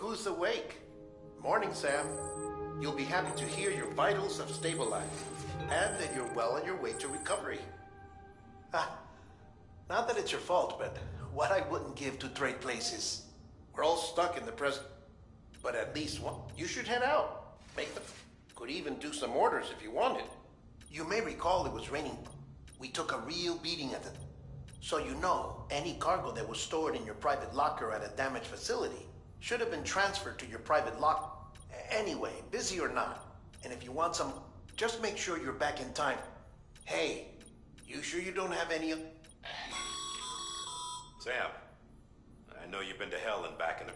who's awake? Morning, Sam. You'll be happy to hear your vitals have stabilized, and that you're well on your way to recovery. Ah, not that it's your fault, but what I wouldn't give to trade places. We're all stuck in the present. But at least you should head out. Make them. Could even do some orders if you wanted. You may recall it was raining. We took a real beating at it. So you know, any cargo that was stored in your private locker at a damaged facility should have been transferred to your private locker. Anyway, busy or not, and if you want some, just make sure you're back in time. Hey, you sure you don't have any... Sam, I know you've been to hell and back, and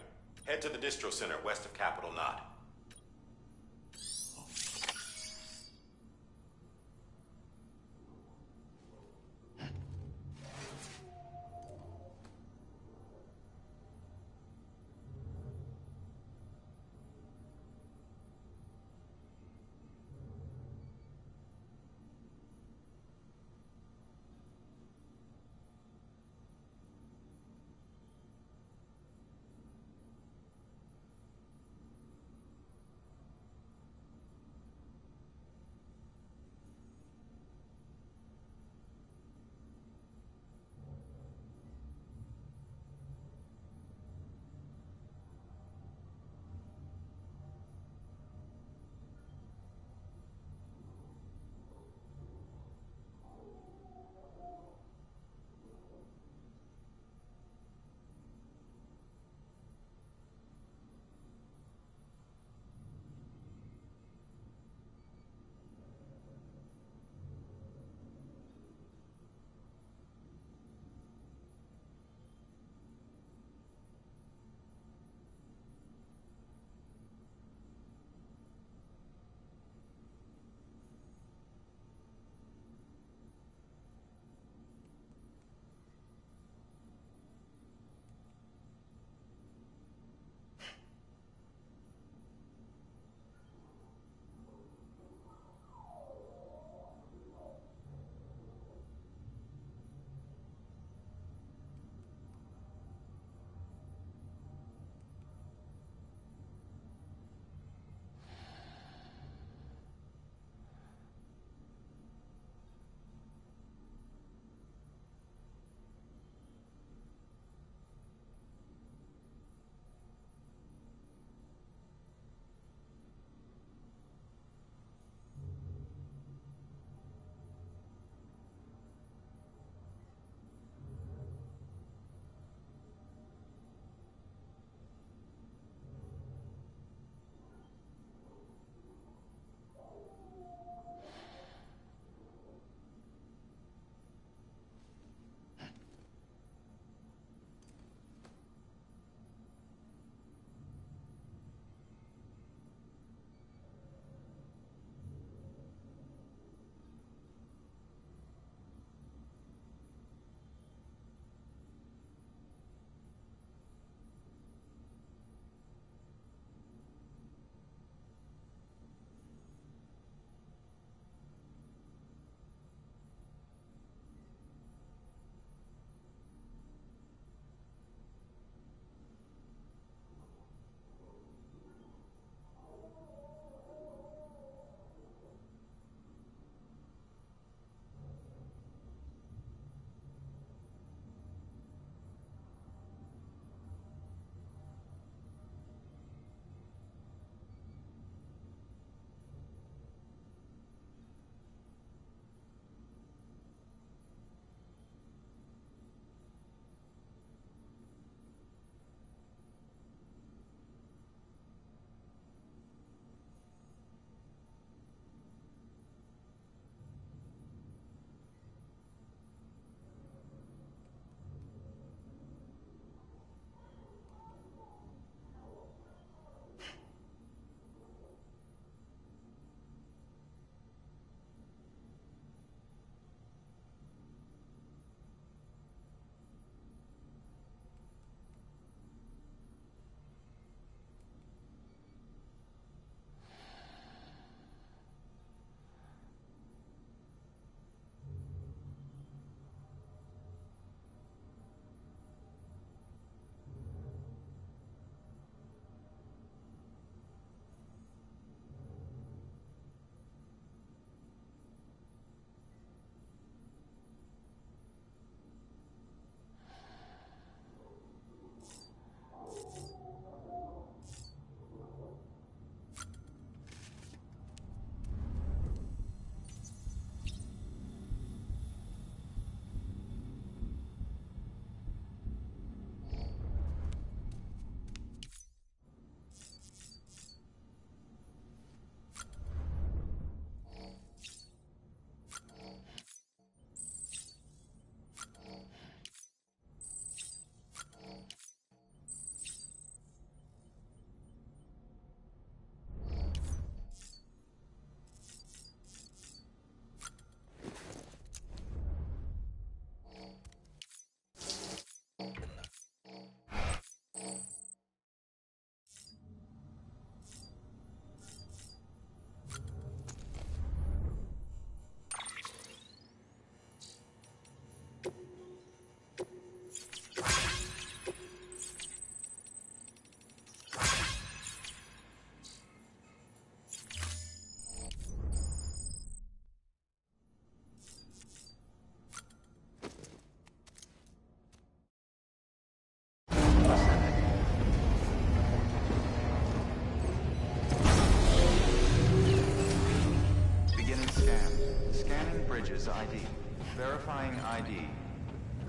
head to the distro center west of Capital Knot.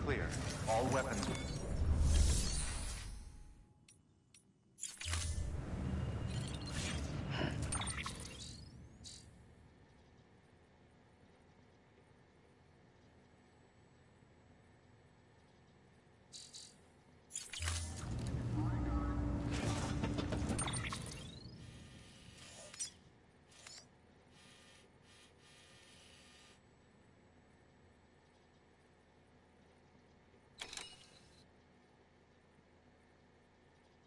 clear. All weapons.